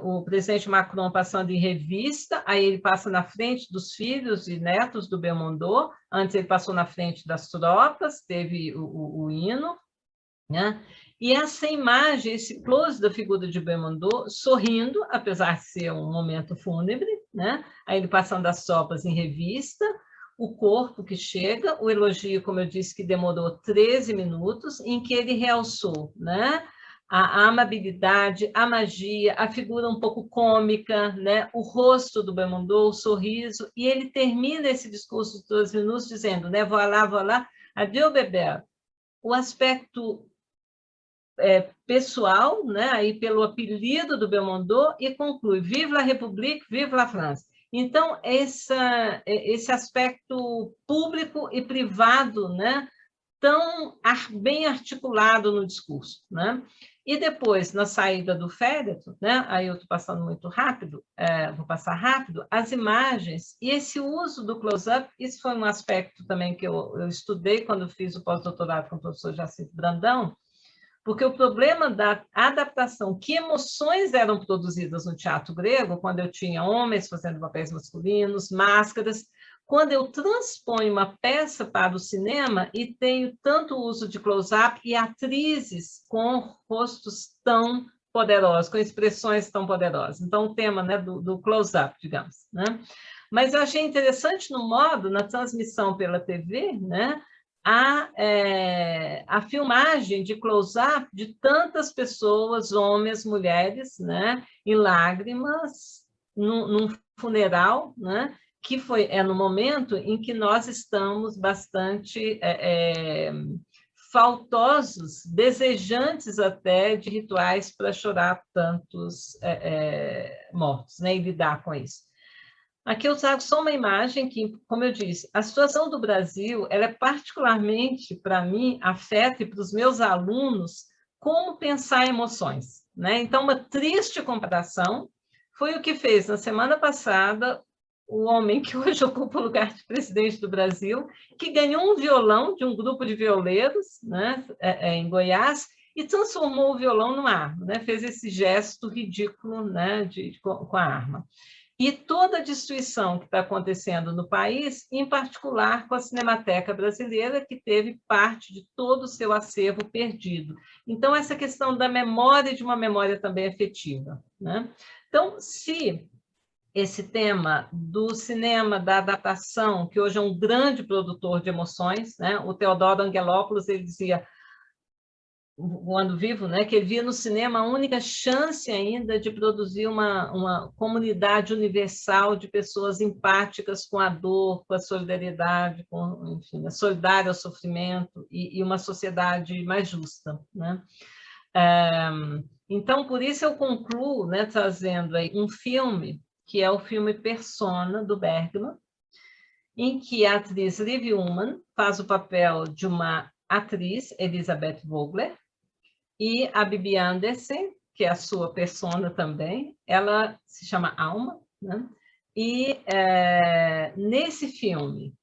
O presidente Macron passando em revista, aí ele passa na frente dos filhos e netos do Belmondo, antes ele passou na frente das tropas, teve o hino, né? E essa imagem, esse close da figura de Belmondo, sorrindo, apesar de ser um momento fúnebre, né? Aí ele passando as tropas em revista, o corpo que chega, o elogio, como eu disse, que demorou 13 minutos, em que ele realçou, né? A amabilidade, a magia, a figura um pouco cômica, né? O rosto do Belmondo, o sorriso, e ele termina esse discurso de 12 minutos dizendo, né? Voilà, adieu, bebê. O aspecto pessoal, né? Aí pelo apelido do Belmondo, e conclui, vive la République, vive la France. Então, esse aspecto público e privado, né? Tão bem articulado no discurso, né? E depois, na saída do féretro, né? Aí eu estou passando muito rápido, vou passar rápido, as imagens e esse uso do close-up, isso foi um aspecto também que eu estudei quando fiz o pós-doutorado com o professor Jacinto Brandão, porque o problema da adaptação, que emoções eram produzidas no teatro grego, quando eu tinha homens fazendo papéis masculinos, máscaras, quando eu transponho uma peça para o cinema e tenho tanto uso de close-up e atrizes com rostos tão poderosos, com expressões tão poderosas. Então, o tema, né, do close-up, digamos, né? Mas eu achei interessante no modo, na transmissão pela TV, né, a filmagem de close-up de tantas pessoas, homens, mulheres, né, em lágrimas, num funeral, né, que é no momento em que nós estamos bastante faltosos, desejantes até de rituais para chorar tantos mortos, né, e lidar com isso. Aqui eu trago só uma imagem que, como eu disse, a situação do Brasil, ela é particularmente, para mim, afeta, e para os meus alunos, como pensar emoções, né? Então, uma triste comparação foi o que fez, na semana passada, o homem que hoje ocupa o lugar de presidente do Brasil, que ganhou um violão de um grupo de violeiros, né, em Goiás, e transformou o violão numa arma, né? Fez esse gesto ridículo, né, com a arma. E toda a destruição que está acontecendo no país, em particular com a Cinemateca Brasileira, que teve parte de todo o seu acervo perdido. Então, essa questão da memória, de uma memória também afetiva, né? Então, se esse tema do cinema, da adaptação, que hoje é um grande produtor de emoções, né? O Teodoro Angelopoulos, ele dizia, quando vivo, né, que ele via no cinema a única chance ainda de produzir uma comunidade universal de pessoas empáticas com a dor, com a solidariedade, enfim, solidária ao sofrimento e uma sociedade mais justa, né? Então, por isso eu concluo, né, trazendo aí um filme, que é o filme Persona, do Bergman, em que a atriz Liv Ullmann faz o papel de uma atriz, Elisabeth Vogler, e a Bibi Andersen, que é a sua persona também, ela se chama Alma, né? E nesse filme,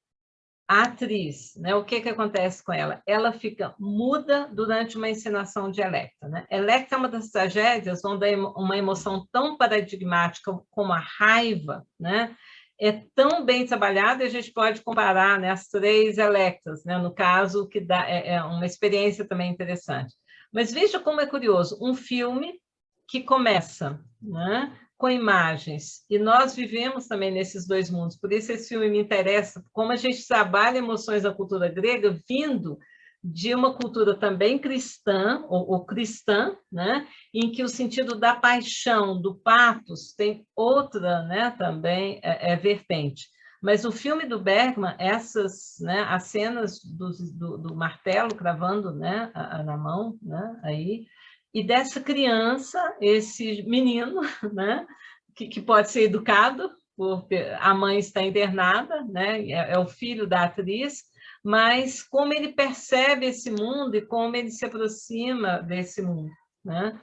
a atriz, né, o que acontece com ela? Ela fica muda durante uma encenação de Electra. Né? Electra é uma das tragédias onde uma emoção tão paradigmática como a raiva, né, é tão bem trabalhada, a gente pode comparar, né, as 3 Electras, né, no caso, que dá, é uma experiência também interessante. Mas veja como é curioso, um filme que começa, né, com imagens, e nós vivemos também nesses 2 mundos, por isso esse filme me interessa, como a gente trabalha emoções da cultura grega, vindo de uma cultura também cristã, ou cristã, né, em que o sentido da paixão, do pathos, tem outra, né, também vertente. Mas o filme do Bergman, essas, né, as cenas do martelo cravando, né, na mão, né, aí, e dessa criança, esse menino, né, que pode ser educado, porque a mãe está internada, né, é o filho da atriz, mas como ele percebe esse mundo e como ele se aproxima desse mundo, né,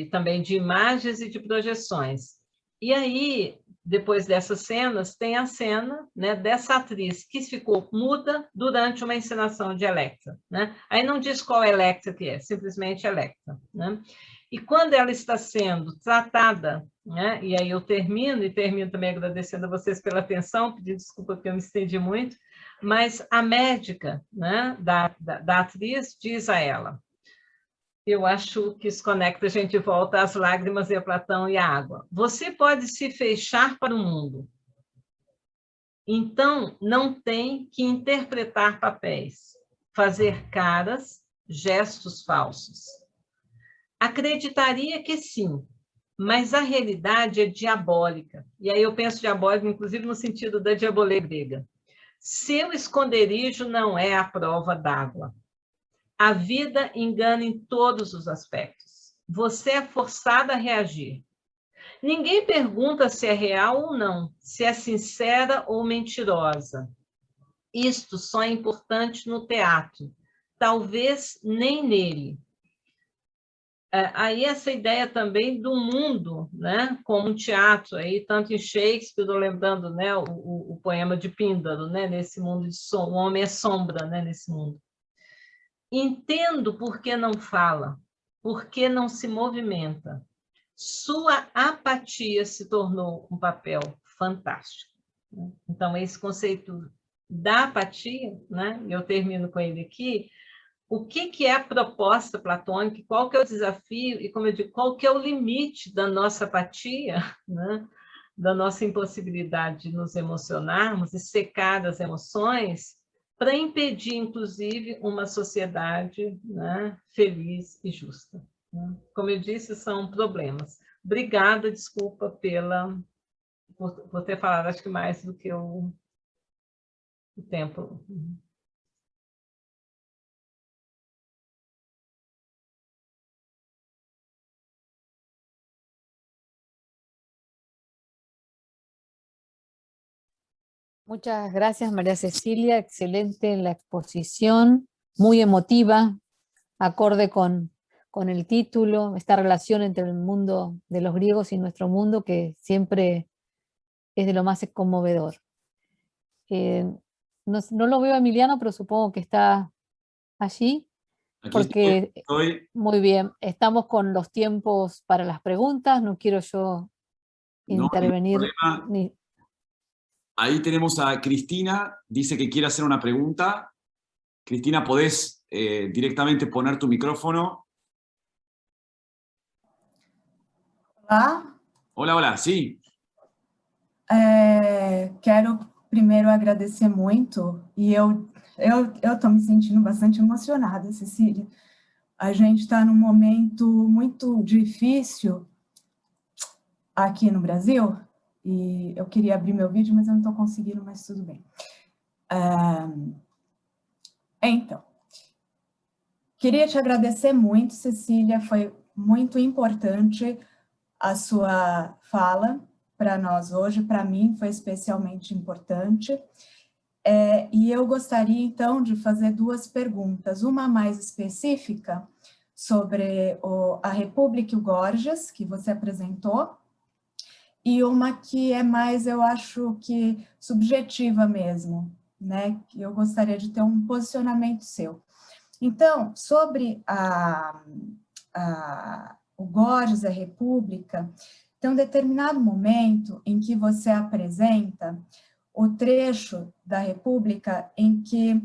também de imagens e de projeções. E aí, depois dessas cenas, tem a cena, né, dessa atriz que ficou muda durante uma encenação de Electra. Né? Aí não diz qual Electra que é, simplesmente Electra. Né? E quando ela está sendo tratada, né, e aí eu termino também agradecendo a vocês pela atenção, pedindo desculpa porque eu me estendi muito, mas a médica, né, da atriz diz a ela, eu acho que isso conecta a gente de volta às lágrimas e a Platão e a água. Você pode se fechar para o mundo. Então, não tem que interpretar papéis, fazer caras, gestos falsos. Acreditaria que sim, mas a realidade é diabólica. E aí eu penso diabólica, inclusive, no sentido da diabolê grega. Seu esconderijo não é a prova d'água. A vida engana em todos os aspectos. Você é forçada a reagir. Ninguém pergunta se é real ou não, se é sincera ou mentirosa. Isto só é importante no teatro, talvez nem nele. Aí essa ideia também do mundo, né, como um teatro, aí, tanto em Shakespeare, lembrando, né, o poema de Píndaro, né, nesse mundo de som, o homem é sombra, né, nesse mundo. Entendo por que não fala, por que não se movimenta. Sua apatia se tornou um papel fantástico. Então, esse conceito da apatia, né, eu termino com ele aqui, o que é a proposta platônica, qual que é o desafio e, como eu digo, qual que é o limite da nossa apatia, né, da nossa impossibilidade de nos emocionarmos e secar as emoções, para impedir, inclusive, uma sociedade, né, feliz e justa. Né? Como eu disse, são problemas. Obrigada, desculpa por ter falado, acho que mais do que o tempo. Muchas gracias, María Cecilia. Excelente la exposición, muy emotiva, acorde con el título, esta relación entre el mundo de los griegos y nuestro mundo, que siempre es de lo más conmovedor. No lo veo a Emiliano, pero supongo que está allí, porque estoy. Muy bien, estamos con los tiempos para las preguntas, no quiero yo intervenir. No, ahí tenemos a Cristina, dice que quiere hacer una pregunta. Cristina, ¿podés directamente poner tu micrófono? Olá. Hola, hola, sim. Quero primeiro agradecer muito, e eu estou me sentindo bastante emocionada, Cecília. A gente está num momento muito difícil aqui no Brasil, e eu queria abrir meu vídeo, mas eu não estou conseguindo, mas tudo bem. Então, queria te agradecer muito, Cecília, foi muito importante a sua fala para nós hoje, para mim foi especialmente importante. E eu gostaria, então, de fazer 2 perguntas, uma mais específica sobre a República e o Gorgias, que você apresentou, e uma que é mais, eu acho que, subjetiva mesmo, né? Eu gostaria de ter um posicionamento seu. Então, sobre o Gorgias, a República, tem um determinado momento em que você apresenta o trecho da República em que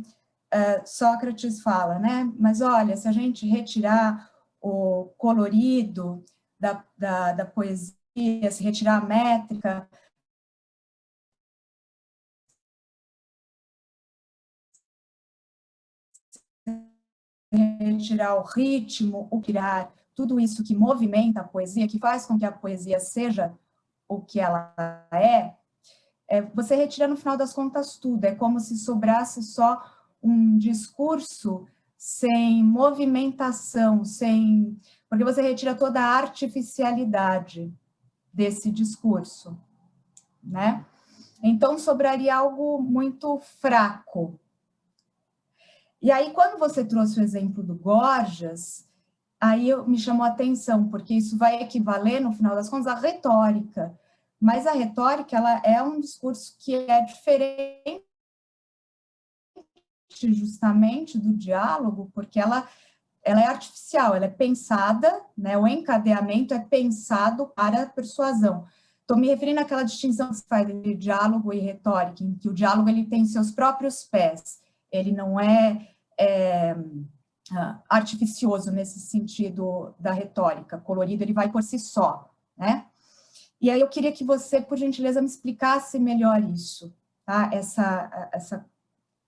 Sócrates fala, né? Mas olha, se a gente retirar o colorido da poesia, se retirar a métrica, retirar o ritmo, o criar, tudo isso que movimenta a poesia, que faz com que a poesia seja o que ela você retira no final das contas tudo, é como se sobrasse só um discurso sem movimentação, porque você retira toda a artificialidade desse discurso, né? Então, sobraria algo muito fraco. E aí, quando você trouxe o exemplo do Gorgias, aí me chamou a atenção, porque isso vai equivaler, no final das contas, à retórica. Mas a retórica, ela é um discurso que é diferente justamente do diálogo, porque ela é artificial, ela é pensada, né? O encadeamento é pensado para a persuasão. Estou me referindo àquela distinção que se faz entre diálogo e retórica, em que o diálogo ele tem seus próprios pés, ele não é artificioso nesse sentido da retórica, colorido ele vai por si só, né? E aí eu queria que você, por gentileza, me explicasse melhor isso, tá?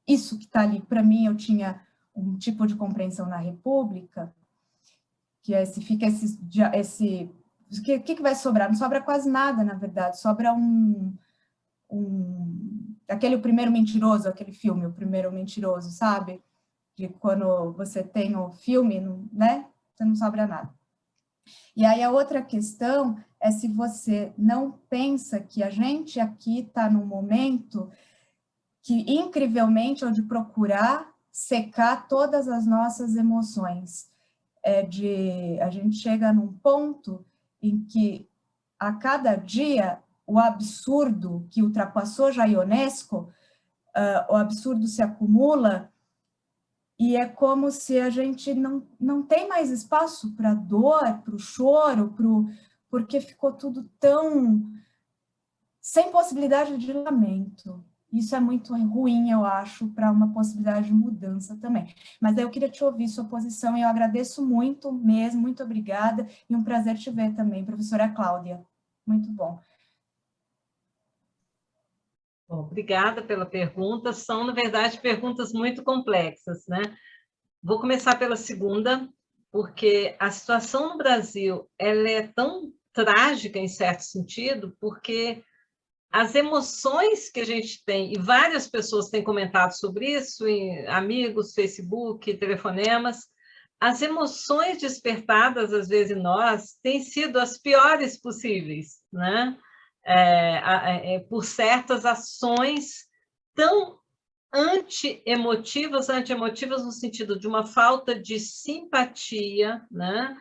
Isso que está ali, para mim, eu tinha um tipo de compreensão na República, que é se fica o que vai sobrar? Não sobra quase nada, na verdade, sobra aquele O Primeiro Mentiroso, aquele filme, O Primeiro Mentiroso, sabe? De quando você tem o filme, né? Você não sobra nada. E aí a outra questão é se você não pensa que a gente aqui está num momento que, incrivelmente, é de procurar secar todas as nossas emoções. A gente chega num ponto em que, a cada dia, o absurdo que ultrapassou já a Ionesco, o absurdo se acumula, e é como se a gente não tem mais espaço para a dor, para o choro, porque ficou tudo tão sem possibilidade de lamento. Isso é muito ruim, eu acho, para uma possibilidade de mudança também. Mas aí eu queria te ouvir sua posição e eu agradeço muito mesmo, muito obrigada, e um prazer te ver também, professora Cláudia. Muito bom. Bom, obrigada pela pergunta. São, na verdade, perguntas muito complexas, né? Vou começar pela segunda, porque a situação no Brasil ela é tão trágica, em certo sentido, porque as emoções que a gente tem, e várias pessoas têm comentado sobre isso, em amigos, Facebook, telefonemas, as emoções despertadas, às vezes, em nós, têm sido as piores possíveis, né? Por certas ações tão antiemotivas no sentido de uma falta de simpatia, né,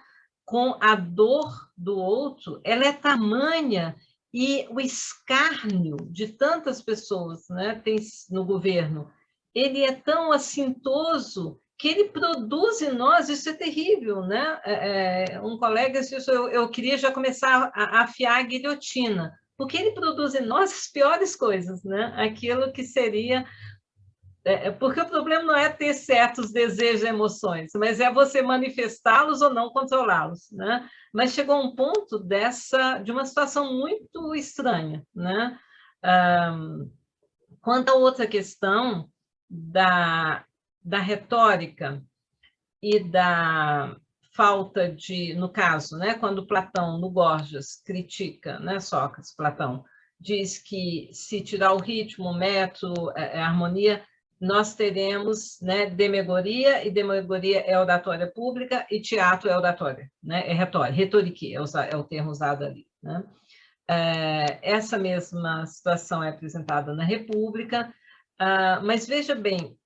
com a dor do outro, ela é tamanha, e o escárnio de tantas pessoas, né, no governo, ele é tão assintoso que ele produz em nós, isso é terrível, né? Um colega disse, eu queria já começar a afiar a guilhotina, porque ele produz em nós as piores coisas, né? Aquilo que seria... Porque o problema não é ter certos desejos e emoções, mas é você manifestá-los ou não controlá-los, né? Mas chegou um ponto de uma situação muito estranha, né? Quanto à outra questão da retórica e da falta de, no caso, né, quando Platão, no Gorgias, critica, né, Sócrates, Platão, diz que se tirar o ritmo, o método, a harmonia, nós teremos, né, demagogia, e demagogia é oratória pública, e teatro é oratória, né, é retórica, retorique é o termo usado ali, né? Essa mesma situação é apresentada na República, mas veja bem,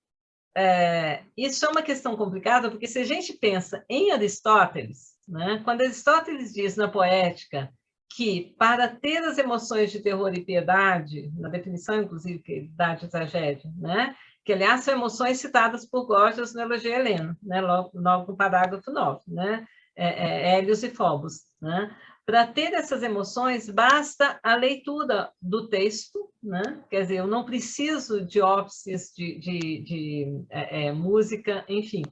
isso é uma questão complicada, porque se a gente pensa em Aristóteles, né, quando Aristóteles diz na Poética que, para ter as emoções de terror e piedade, na definição, inclusive, que piedade e tragédia, né? Que, aliás, são emoções citadas por Gorgias no Elogio a Helena, né? Logo no parágrafo 9, né? Hélios e Fobos, né? Para ter essas emoções, basta a leitura do texto, né? Quer dizer, eu não preciso de ópices, de música, enfim.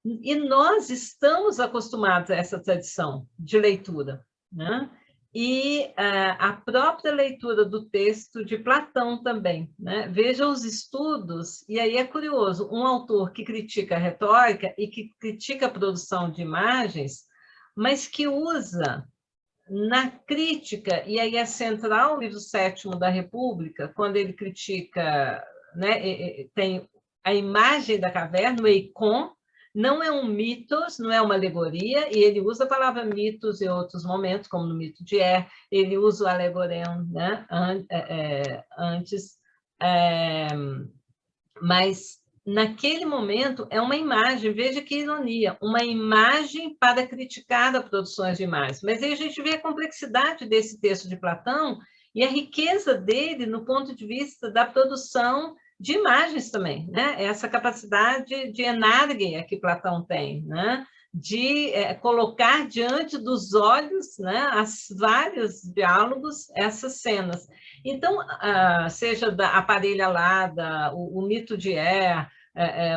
E nós estamos acostumados a essa tradição de leitura, né? E a própria leitura do texto de Platão também, né? Veja os estudos, e aí é curioso, um autor que critica a retórica e que critica a produção de imagens, mas que usa na crítica, e aí é central o livro 7º da República, quando ele critica, né, tem a imagem da caverna, o eikon, não é um mitos, não é uma alegoria, e ele usa a palavra mitos em outros momentos, como no mito de ele usa o alegorem, né, antes, mas naquele momento é uma imagem, veja que ironia, uma imagem para criticar as produções de imagens. Mas aí a gente vê a complexidade desse texto de Platão e a riqueza dele no ponto de vista da produção de imagens também, né? Essa capacidade de enarguia que Platão tem, né? De colocar diante dos olhos, né, as vários diálogos, essas cenas. Então, seja da aparelhalada, o mito de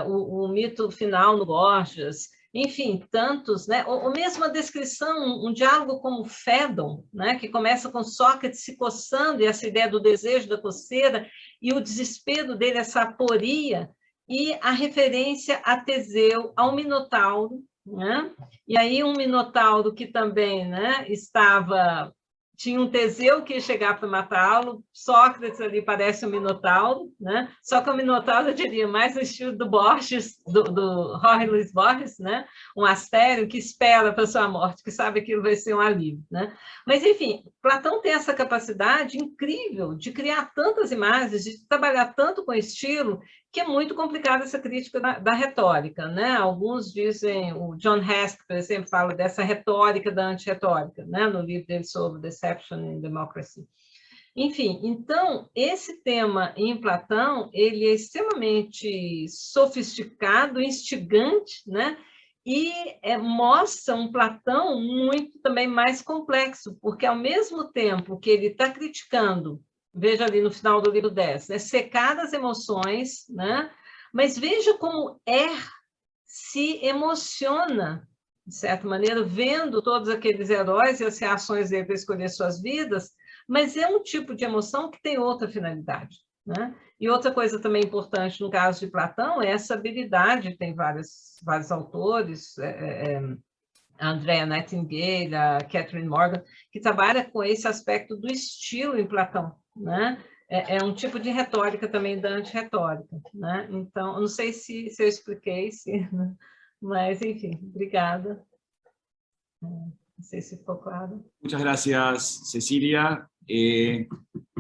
o mito final no Gorgias, enfim, tantos, né? Ou mesmo a descrição, um diálogo como Fédon, né? Que começa com Sócrates se coçando, e essa ideia do desejo da coceira, e o desespero dele, essa aporia, e a referência a Teseu, ao Minotauro, né? E aí um Minotauro que também, né, tinha um Teseu que ia chegar para matá-lo, Sócrates ali parece um Minotauro, né? Só que o Minotauro, eu diria, mais no estilo do Borges, do Jorge Luis Borges, né? Um astério que espera para sua morte, que sabe que aquilo vai ser um alívio, né? Mas, enfim, Platão tem essa capacidade incrível de criar tantas imagens, de trabalhar tanto com estilo, que é muito complicada essa crítica da retórica, né? Alguns dizem, o John Hask, por exemplo, fala dessa retórica da antirretórica, né? No livro dele sobre Deception in Democracy. Enfim, então, esse tema em Platão, ele é extremamente sofisticado, instigante, né? E mostra um Platão muito também mais complexo, porque ao mesmo tempo que ele está criticando, veja ali no final do livro 10, né? Secar as emoções, né? Mas veja como se emociona, de certa maneira, vendo todos aqueles heróis e as reações dele para escolher suas vidas, mas é um tipo de emoção que tem outra finalidade, né? E outra coisa também importante no caso de Platão é essa habilidade, tem vários autores, a Andrea Nightingale, a Catherine Morgan, que trabalha com esse aspecto do estilo em Platão, né? É um tipo de retórica também da antirretórica, né? Então, não sei se eu expliquei, mas, enfim, obrigada. Não sei se ficou claro. Muchas gracias, Cecilia.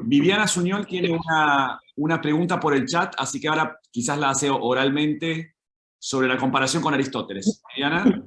Viviana Suñol tiene una pregunta por el chat, así que ahora quizás la hace oralmente sobre la comparación con Aristóteles. Viviana.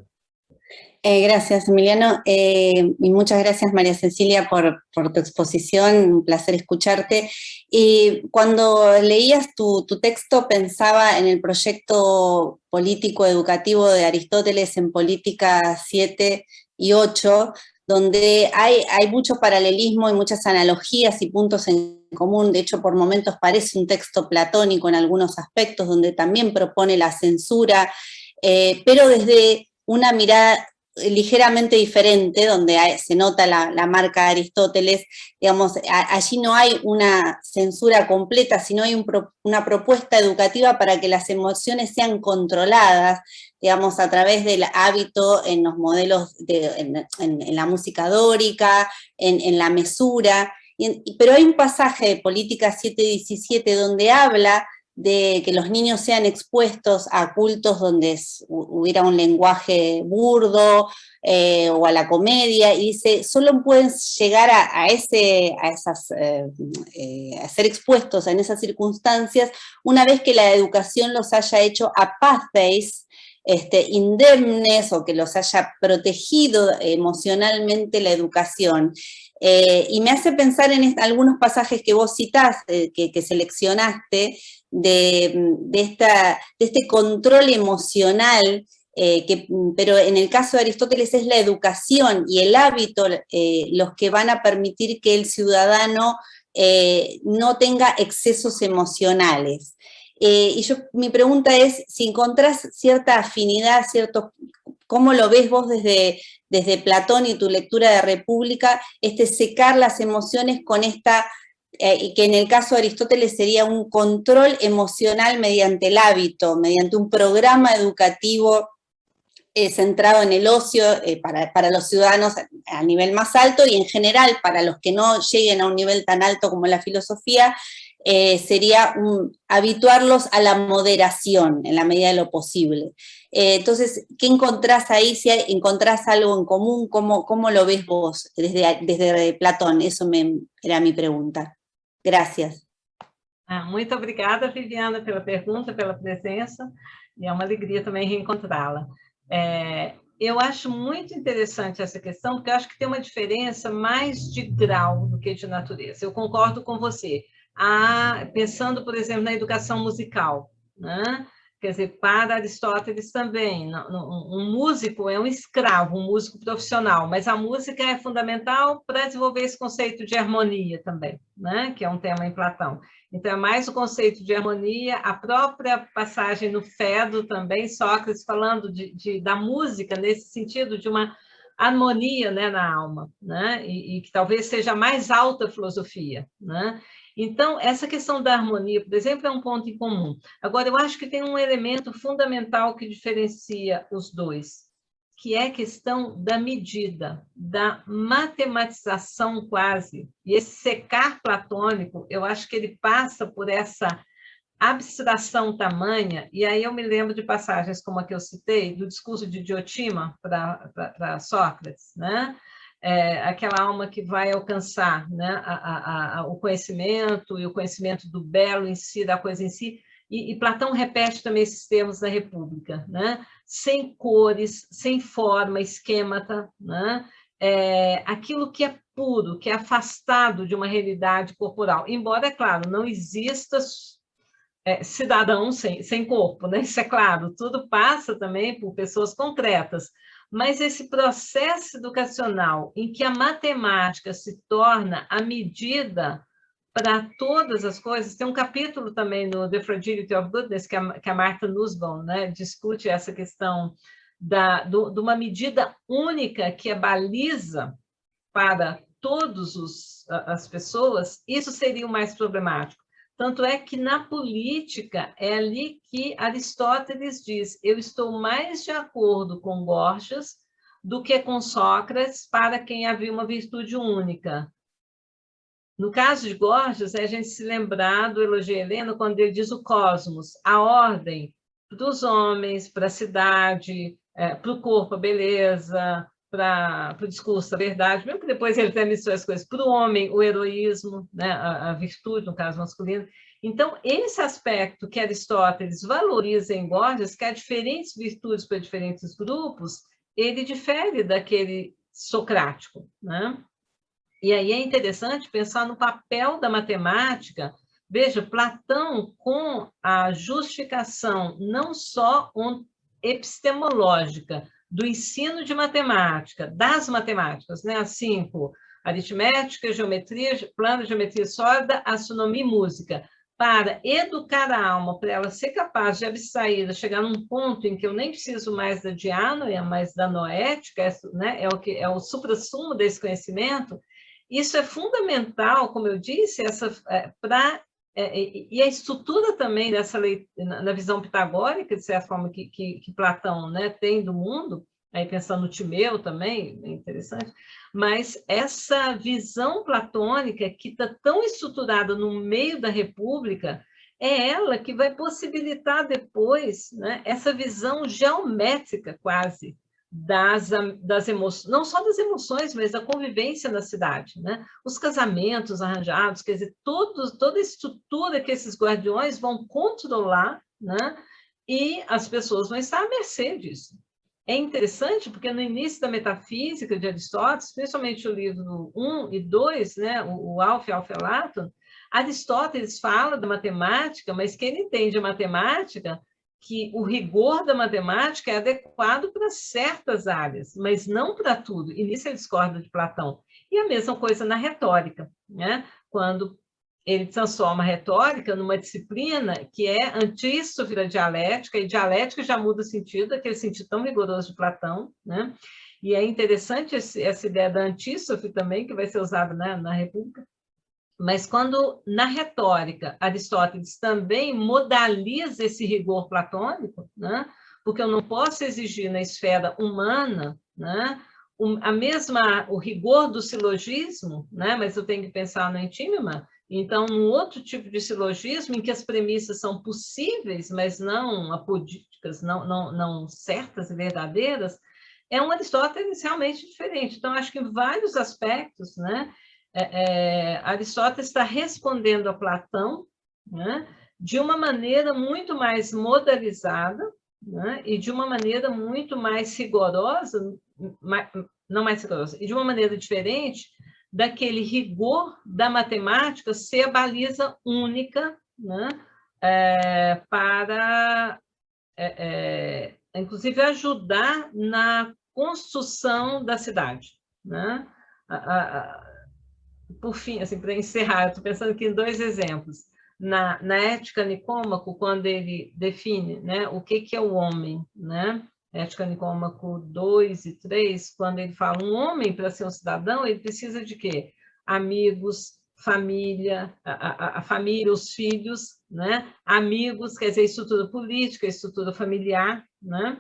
Gracias, Emiliano, y muchas gracias, María Cecilia, por tu exposición, un placer escucharte. Y cuando leías tu texto pensaba en el proyecto político-educativo de Aristóteles en Política 7 y 8, donde hay mucho paralelismo y muchas analogías y puntos en común. De hecho, por momentos parece un texto platónico en algunos aspectos, donde también propone la censura, pero desde una mirada ligeramente diferente, donde se nota la marca de Aristóteles. Digamos, allí no hay una censura completa, sino hay una propuesta educativa para que las emociones sean controladas, digamos, a través del hábito en los modelos, en la música dórica, en la mesura. Pero hay un pasaje de Política 7:17 donde habla de que los niños sean expuestos a cultos donde hubiera un lenguaje burdo o a la comedia, y dice, solo pueden llegar a ser expuestos en esas circunstancias una vez que la educación los haya hecho apátheis indemnes o que los haya protegido emocionalmente la educación. Y me hace pensar en algunos pasajes que vos citás, que seleccionaste, de este control emocional, pero en el caso de Aristóteles es la educación y el hábito los que van a permitir que el ciudadano no tenga excesos emocionales. Y mi pregunta es, si encontrás cierta afinidad, ¿cómo lo ves vos desde Platón y tu lectura de República, secar las emociones con y que en el caso de Aristóteles sería un control emocional mediante el hábito, mediante un programa educativo centrado en el ocio para los ciudadanos a nivel más alto y en general para los que no lleguen a un nivel tan alto como la filosofía, sería habituarlos a la moderación en la medida de lo posible. Entonces, ¿qué encontrás ahí? Si encontrás algo en común, ¿cómo lo ves vos desde Platón? Eso era mi pregunta. Gracias. Muito obrigada, Viviana, pela pergunta, pela presença, e é uma alegria também reencontrá-la. Eu acho muito interessante essa questão, porque eu acho que tem uma diferença mais de grau do que de natureza. Eu concordo com você. Pensando, por exemplo, na educação musical, né? Quer dizer, para Aristóteles também, um músico é um escravo, um músico profissional, mas a música é fundamental para desenvolver esse conceito de harmonia também, né? Que é um tema em Platão. Então, é mais o conceito de harmonia, a própria passagem no Fedro também, Sócrates falando da música nesse sentido de uma harmonia, né, na alma, né? E que talvez seja a mais alta filosofia, né? Então, essa questão da harmonia, por exemplo, é um ponto em comum. Agora, eu acho que tem um elemento fundamental que diferencia os dois, que é a questão da medida, da matematização quase. E esse secar platônico, eu acho que ele passa por essa abstração tamanha, e aí eu me lembro de passagens como a que eu citei, do discurso de Diotima para Sócrates, né? Aquela alma que vai alcançar, né, o conhecimento, e o conhecimento do belo em si, da coisa em si, e Platão repete também esses termos da República, né? Sem cores, sem forma, esquemata, né? Aquilo que é puro, que é afastado de uma realidade corporal, embora, é claro, não exista cidadão sem corpo, né? Isso é claro, tudo passa também por pessoas concretas, mas esse processo educacional em que a matemática se torna a medida para todas as coisas, tem um capítulo também no The Fragility of Goodness, que a Martha Nussbaum, né, discute essa questão de uma medida única que é baliza para todas as pessoas, isso seria o mais problemático. Tanto é que na política é ali que Aristóteles diz: eu estou mais de acordo com Gorgias do que com Sócrates, para quem havia uma virtude única. No caso de Gorgias, é a gente se lembrar do Elogio a Helena, quando ele diz o cosmos, a ordem para os homens, para a cidade, para o corpo, a beleza, para o discurso, a verdade, mesmo que depois ele tenha misturado as coisas, para o homem, o heroísmo, né, a virtude, no caso masculino. Então, esse aspecto que Aristóteles valoriza em Gorgias, que há diferentes virtudes para diferentes grupos, ele difere daquele socrático, né? E aí é interessante pensar no papel da matemática. Veja, Platão, com a justificação não só epistemológica do ensino de matemática, das matemáticas, né? As 5, aritmética, geometria, plano, geometria sólida, astronomia e música, para educar a alma, para ela ser capaz de abstrair, de chegar num ponto em que eu nem preciso mais da dianoia, mas da noética, né? É o suprassumo desse conhecimento. Isso é fundamental, como eu disse, e a estrutura também dessa lei, na visão pitagórica, de certa forma, que Platão, né, tem do mundo, aí pensando no Timeu também, é interessante, mas essa visão platônica que está tão estruturada no meio da República, é ela que vai possibilitar depois, né, essa visão geométrica quase, das emoções, não só das emoções, mas da convivência na cidade, né? Os casamentos arranjados, quer dizer, toda a estrutura que esses guardiões vão controlar, né? e as pessoas vão estar à mercê disso. É interessante porque no início da metafísica de Aristóteles, principalmente o livro 1 e 2, né, o Alpha e Alpha-Lato, Aristóteles fala da matemática, mas quem entende a matemática, que o rigor da matemática é adequado para certas áreas, mas não para tudo. E nisso ele discorda de Platão. E a mesma coisa na retórica, né? Quando ele transforma a retórica numa disciplina que é antístrofe da dialética, e dialética já muda o sentido, aquele sentido tão rigoroso de Platão, né? E é interessante essa ideia da antístrofe também, que vai ser usada, né, na República. Mas quando, na retórica, Aristóteles também modaliza esse rigor platônico, né? Porque eu não posso exigir na esfera humana, né, o rigor do silogismo, né, mas eu tenho que pensar no antínima. Então, um outro tipo de silogismo em que as premissas são possíveis, mas não apodíticas, não certas e verdadeiras, é um Aristóteles realmente diferente. Então, acho que em vários aspectos, né, Aristóteles está respondendo a Platão, né, de uma maneira muito mais modalizada, né, e de uma maneira muito mais rigorosa, não mais rigorosa, e de uma maneira diferente daquele rigor da matemática ser a baliza única, né, para, inclusive, ajudar na construção da cidade, né? Por fim, assim, para encerrar, eu estou pensando aqui em 2 exemplos. Na Ética Nicômaco, quando ele define, né, o que é o homem, né? Ética Nicômaco 2 e 3, quando ele fala um homem, para ser um cidadão, ele precisa de quê? Amigos, família, a família, os filhos, né? Amigos, quer dizer, estrutura política, estrutura familiar, né?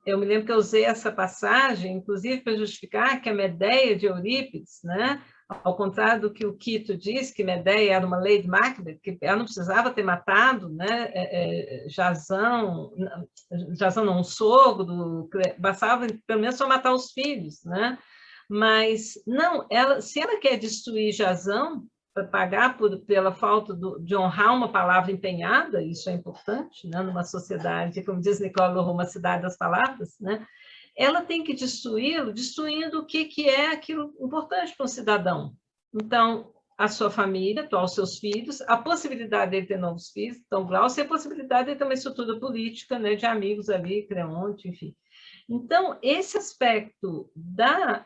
Eu me lembro que eu usei essa passagem, inclusive, para justificar que a Medeia de Eurípides, né, ao contrário do que o Quito diz, que Medeia era uma Lady Macbeth, que ela não precisava ter matado, né, Jasão não, um sogro, bastava pelo menos só matar os filhos, né? Mas, não, se ela quer destruir Jasão, para pagar pela falta de honrar uma palavra empenhada, isso é importante, né, numa sociedade, como diz Nicole Leroux, uma cidade das palavras, né? Ela tem que destruí-lo, destruindo o que é aquilo importante para um cidadão. Então, a sua família, os seus filhos, a possibilidade dele ter novos filhos, então, Glaucio, e a possibilidade de ter uma estrutura política, né, de amigos ali, Creonte, enfim. Então, esse aspecto da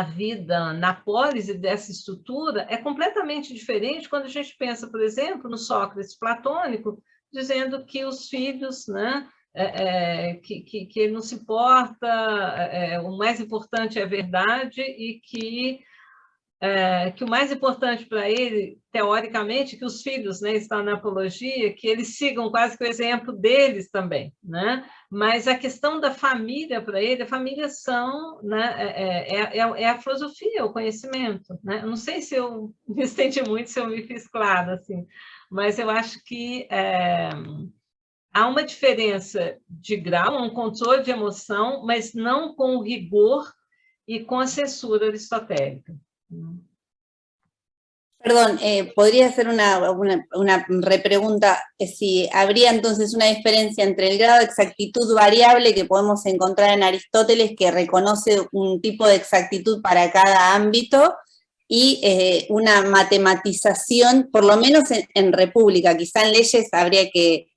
vida na polis e dessa estrutura é completamente diferente quando a gente pensa, por exemplo, no Sócrates platônico, dizendo que os filhos, né, que ele não se importa, o mais importante é a verdade e que o mais importante para ele, teoricamente, que os filhos, né, estão na apologia, que eles sigam quase que o exemplo deles também, né? Mas a questão da família para ele, a família são, né, é a filosofia, o conhecimento, né? Eu não sei se eu me estendi muito, se eu me fiz claro, assim, mas eu acho que há uma diferença de grau, um controle de emoção, mas não com o rigor y con censura aristotélica. Perdón, podría hacer una repregunta, si habría entonces una diferencia entre el grado de exactitud variable que podemos encontrar en Aristóteles, que reconoce un tipo de exactitud para cada ámbito, y una matematización, por lo menos en República, quizá en leyes habría que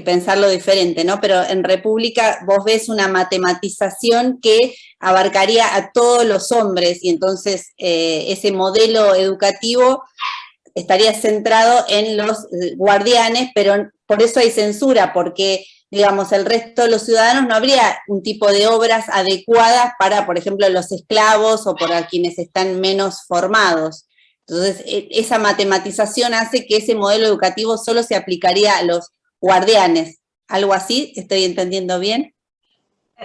pensarlo diferente, ¿no? Pero en República vos ves una matematización que abarcaría a todos los hombres y entonces ese modelo educativo estaría centrado en los guardianes, pero por eso hay censura, porque, digamos, el resto de los ciudadanos no habría un tipo de obras adecuadas para, por ejemplo, los esclavos o para quienes están menos formados. Entonces, esa matematización hace que ese modelo educativo solo se aplicaría a los guardianes. ¿Algo así? ¿Estoy entendiendo bien?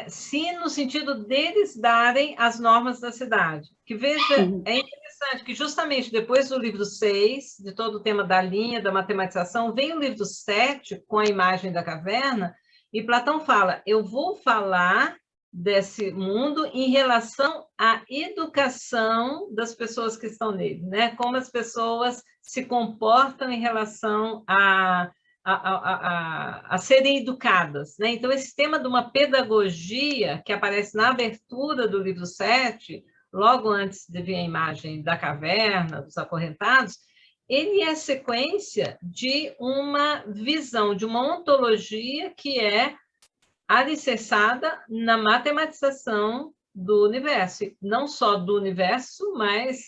Sim, no sentido deles darem as normas da cidade. Que veja, é interessante que justamente depois do livro 6, de todo o tema da linha, da matematização, vem o livro 7, com a imagem da caverna, e Platão fala, eu vou falar desse mundo em relação à educação das pessoas que estão nele, né? Como as pessoas se comportam em relação a a serem educadas, né? Então, esse tema de uma pedagogia que aparece na abertura do livro 7, logo antes de vir a imagem da caverna, dos acorrentados, ele é sequência de uma visão, de uma ontologia que é alicerçada na matematização do universo, não só do universo, mas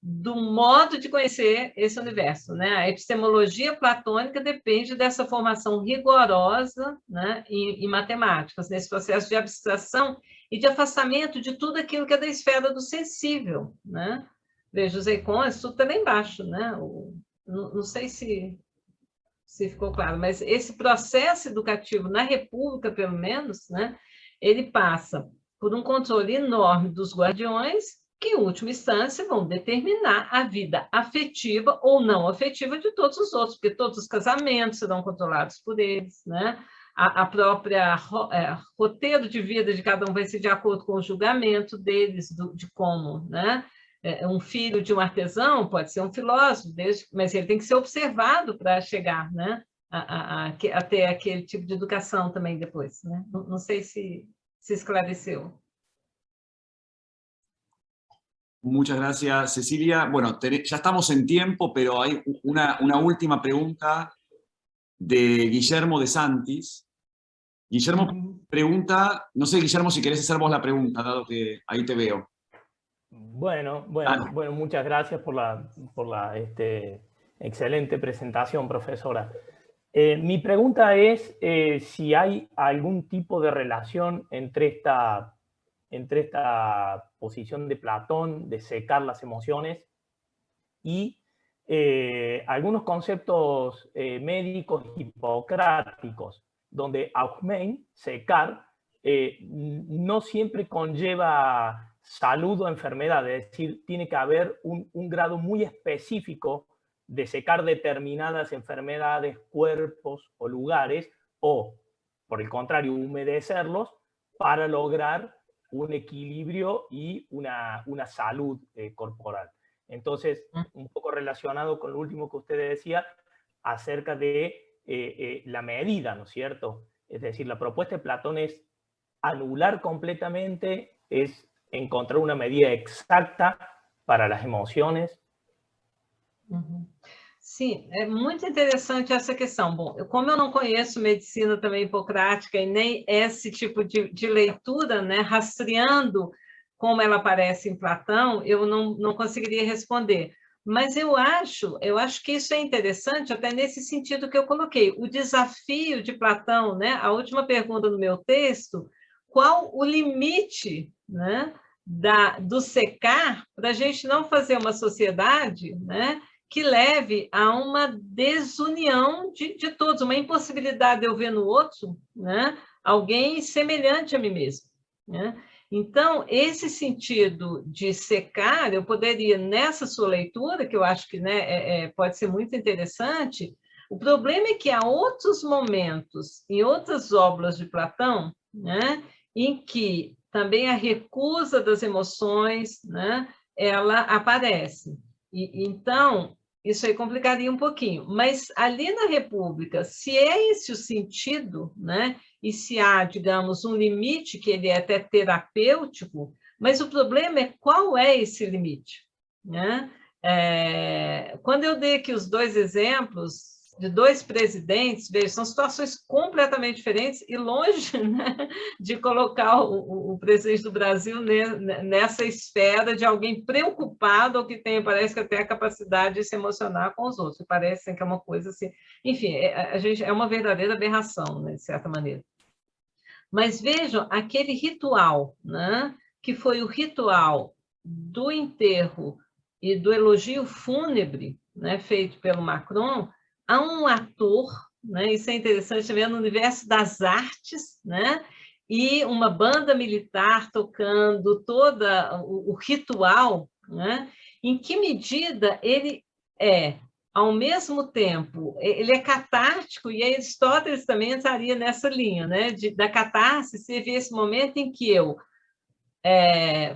do modo de conhecer esse universo, né? A epistemologia platônica depende dessa formação rigorosa, né, em matemáticas, nesse processo de abstração e de afastamento de tudo aquilo que é da esfera do sensível, né? Veja, os ícones, tudo está lá embaixo, né? Não sei se ficou claro, mas esse processo educativo na República, pelo menos, né, ele passa por um controle enorme dos guardiões, que, em última instância, vão determinar a vida afetiva ou não afetiva de todos os outros, porque todos os casamentos serão controlados por eles, né? A própria roteiro de vida de cada um vai ser de acordo com o julgamento deles, de como, né? Um filho de um artesão pode ser um filósofo, mas ele tem que ser observado para chegar, né, até aquele tipo de educação também depois, né? Não sei se esclareceu. Muchas gracias, Cecilia. Bueno, ya estamos en tiempo, pero hay una última pregunta de Guillermo de Santis. Guillermo pregunta, no sé, Guillermo, si querés hacer vos la pregunta, dado que ahí te veo. Bueno, muchas gracias por la excelente presentación, profesora. Mi pregunta es si hay algún tipo de relación entre esta posición de Platón de secar las emociones y algunos conceptos médicos hipocráticos, donde Augemein, secar, no siempre conlleva salud o enfermedad, es decir, tiene que haber un grado muy específico de secar determinadas enfermedades, cuerpos o lugares, o, por el contrario, humedecerlos para lograr un equilibrio y una salud corporal. Entonces, un poco relacionado con lo último que usted decía acerca de la medida, ¿no es cierto? Es decir, la propuesta de Platón es anular completamente, es encontrar uma medida exata para as emoções? Sim, é muito interessante essa questão. Bom, como eu não conheço medicina também hipocrática e nem esse tipo de leitura, né, rastreando como ela aparece em Platão, eu não conseguiria responder. Mas eu acho que isso é interessante até nesse sentido que eu coloquei. O desafio de Platão, né, a última pergunta no meu texto, qual o limite, né, do secar para a gente não fazer uma sociedade, né, que leve a uma desunião de todos, uma impossibilidade de eu ver no outro, né, alguém semelhante a mim mesmo, né? Então, esse sentido de secar, eu poderia, nessa sua leitura, que eu acho que, né, pode ser muito interessante, o problema é que há outros momentos, em outras obras de Platão, né, em que também a recusa das emoções, né, ela aparece. Então, isso aí complicaria um pouquinho. Mas ali na República, se é esse o sentido, né, e se há, digamos, um limite que ele é até terapêutico, mas o problema é qual é esse limite, né? Quando eu dei aqui os dois exemplos de dois presidentes, veja, são situações completamente diferentes e longe, né, de colocar o presidente do Brasil nessa esfera de alguém preocupado ou que tem, parece que até a capacidade de se emocionar com os outros. Parece que é uma coisa assim... Enfim, a gente, é uma verdadeira aberração, né, de certa maneira. Mas vejam, aquele ritual, né, que foi o ritual do enterro e do elogio fúnebre, né, feito pelo Macron, há um ator, né, isso é interessante também, no universo das artes, né, e uma banda militar tocando todo o ritual, né, em que medida ele é, ao mesmo tempo, ele é catártico, e Aristóteles também entraria nessa linha, né, da catarse, seria esse momento em que eu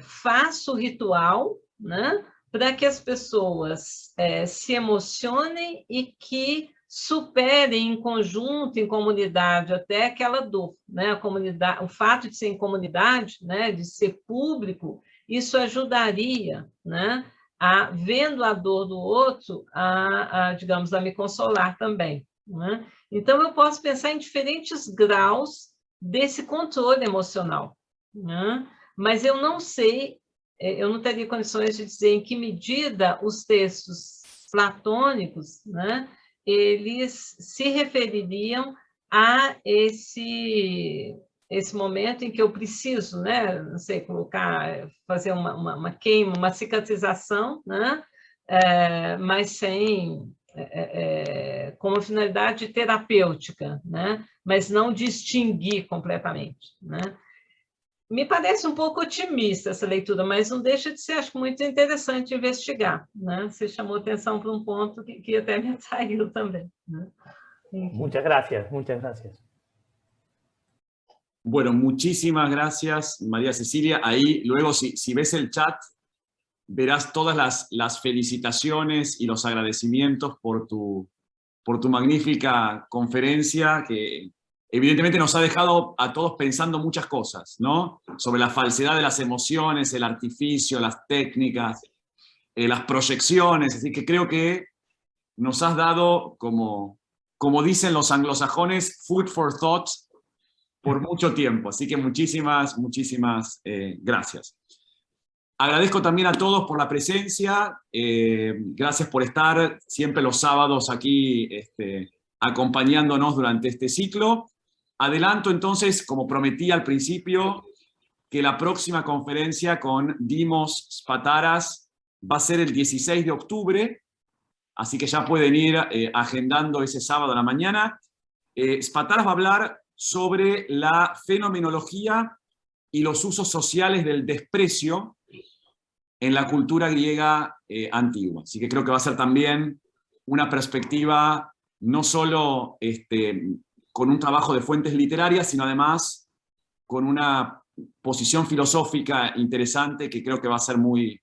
faço o ritual, né, para que as pessoas se emocionem e que superem em conjunto, em comunidade, até aquela dor, né? A comunidade, o fato de ser em comunidade, né? De ser público, isso ajudaria, né? Vendo a dor do outro, digamos, a me consolar também, né? Então, eu posso pensar em diferentes graus desse controle emocional, né? Mas eu não sei, eu não teria condições de dizer em que medida os textos platônicos, né, eles se refeririam a esse momento em que eu preciso, né, não sei, fazer uma queima, uma cicatrização, né, mas sem, como finalidade terapêutica, né, mas não de extinguir completamente, né. Me parece um pouco otimista essa leitura, mas não deixa de ser, acho, muito interessante investigar, né? Você chamou atenção para um ponto que até me atraiu também, né? Muchas gracias, muchas gracias. Bueno, muchísimas gracias, María Cecilia. Ahí, luego, si ves el chat, verás todas las felicitaciones y los agradecimientos por tu magnífica conferencia, que evidentemente nos ha dejado a todos pensando muchas cosas, ¿no? Sobre la falsedad de las emociones, el artificio, las técnicas, las proyecciones. Así que creo que nos has dado, como dicen los anglosajones, food for thought por mucho tiempo. Así que muchísimas gracias. Agradezco también a todos por la presencia. Gracias por estar siempre los sábados aquí acompañándonos durante este ciclo. Adelanto entonces, como prometí al principio, que la próxima conferencia con Dimos Spataras va a ser el 16 de octubre, así que ya pueden ir agendando ese sábado a la mañana. Spataras va a hablar sobre la fenomenología y los usos sociales del desprecio en la cultura griega antigua. Así que creo que va a ser también una perspectiva no solo con un trabajo de fuentes literarias, sino además con una posición filosófica interesante que creo que va a ser muy,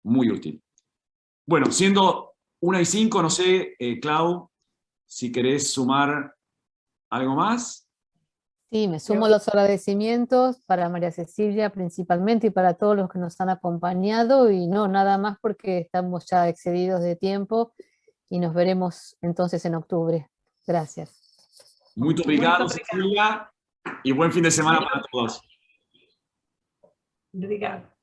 muy útil. Bueno, siendo 1:05, no sé, Clau, si querés sumar algo más. Sí, me sumo a los agradecimientos para María Cecilia principalmente y para todos los que nos han acompañado, y no, nada más porque estamos ya excedidos de tiempo y nos veremos entonces en octubre. Gracias. Muito obrigado, Cecilia, y buen fin de semana para todos. Obrigada.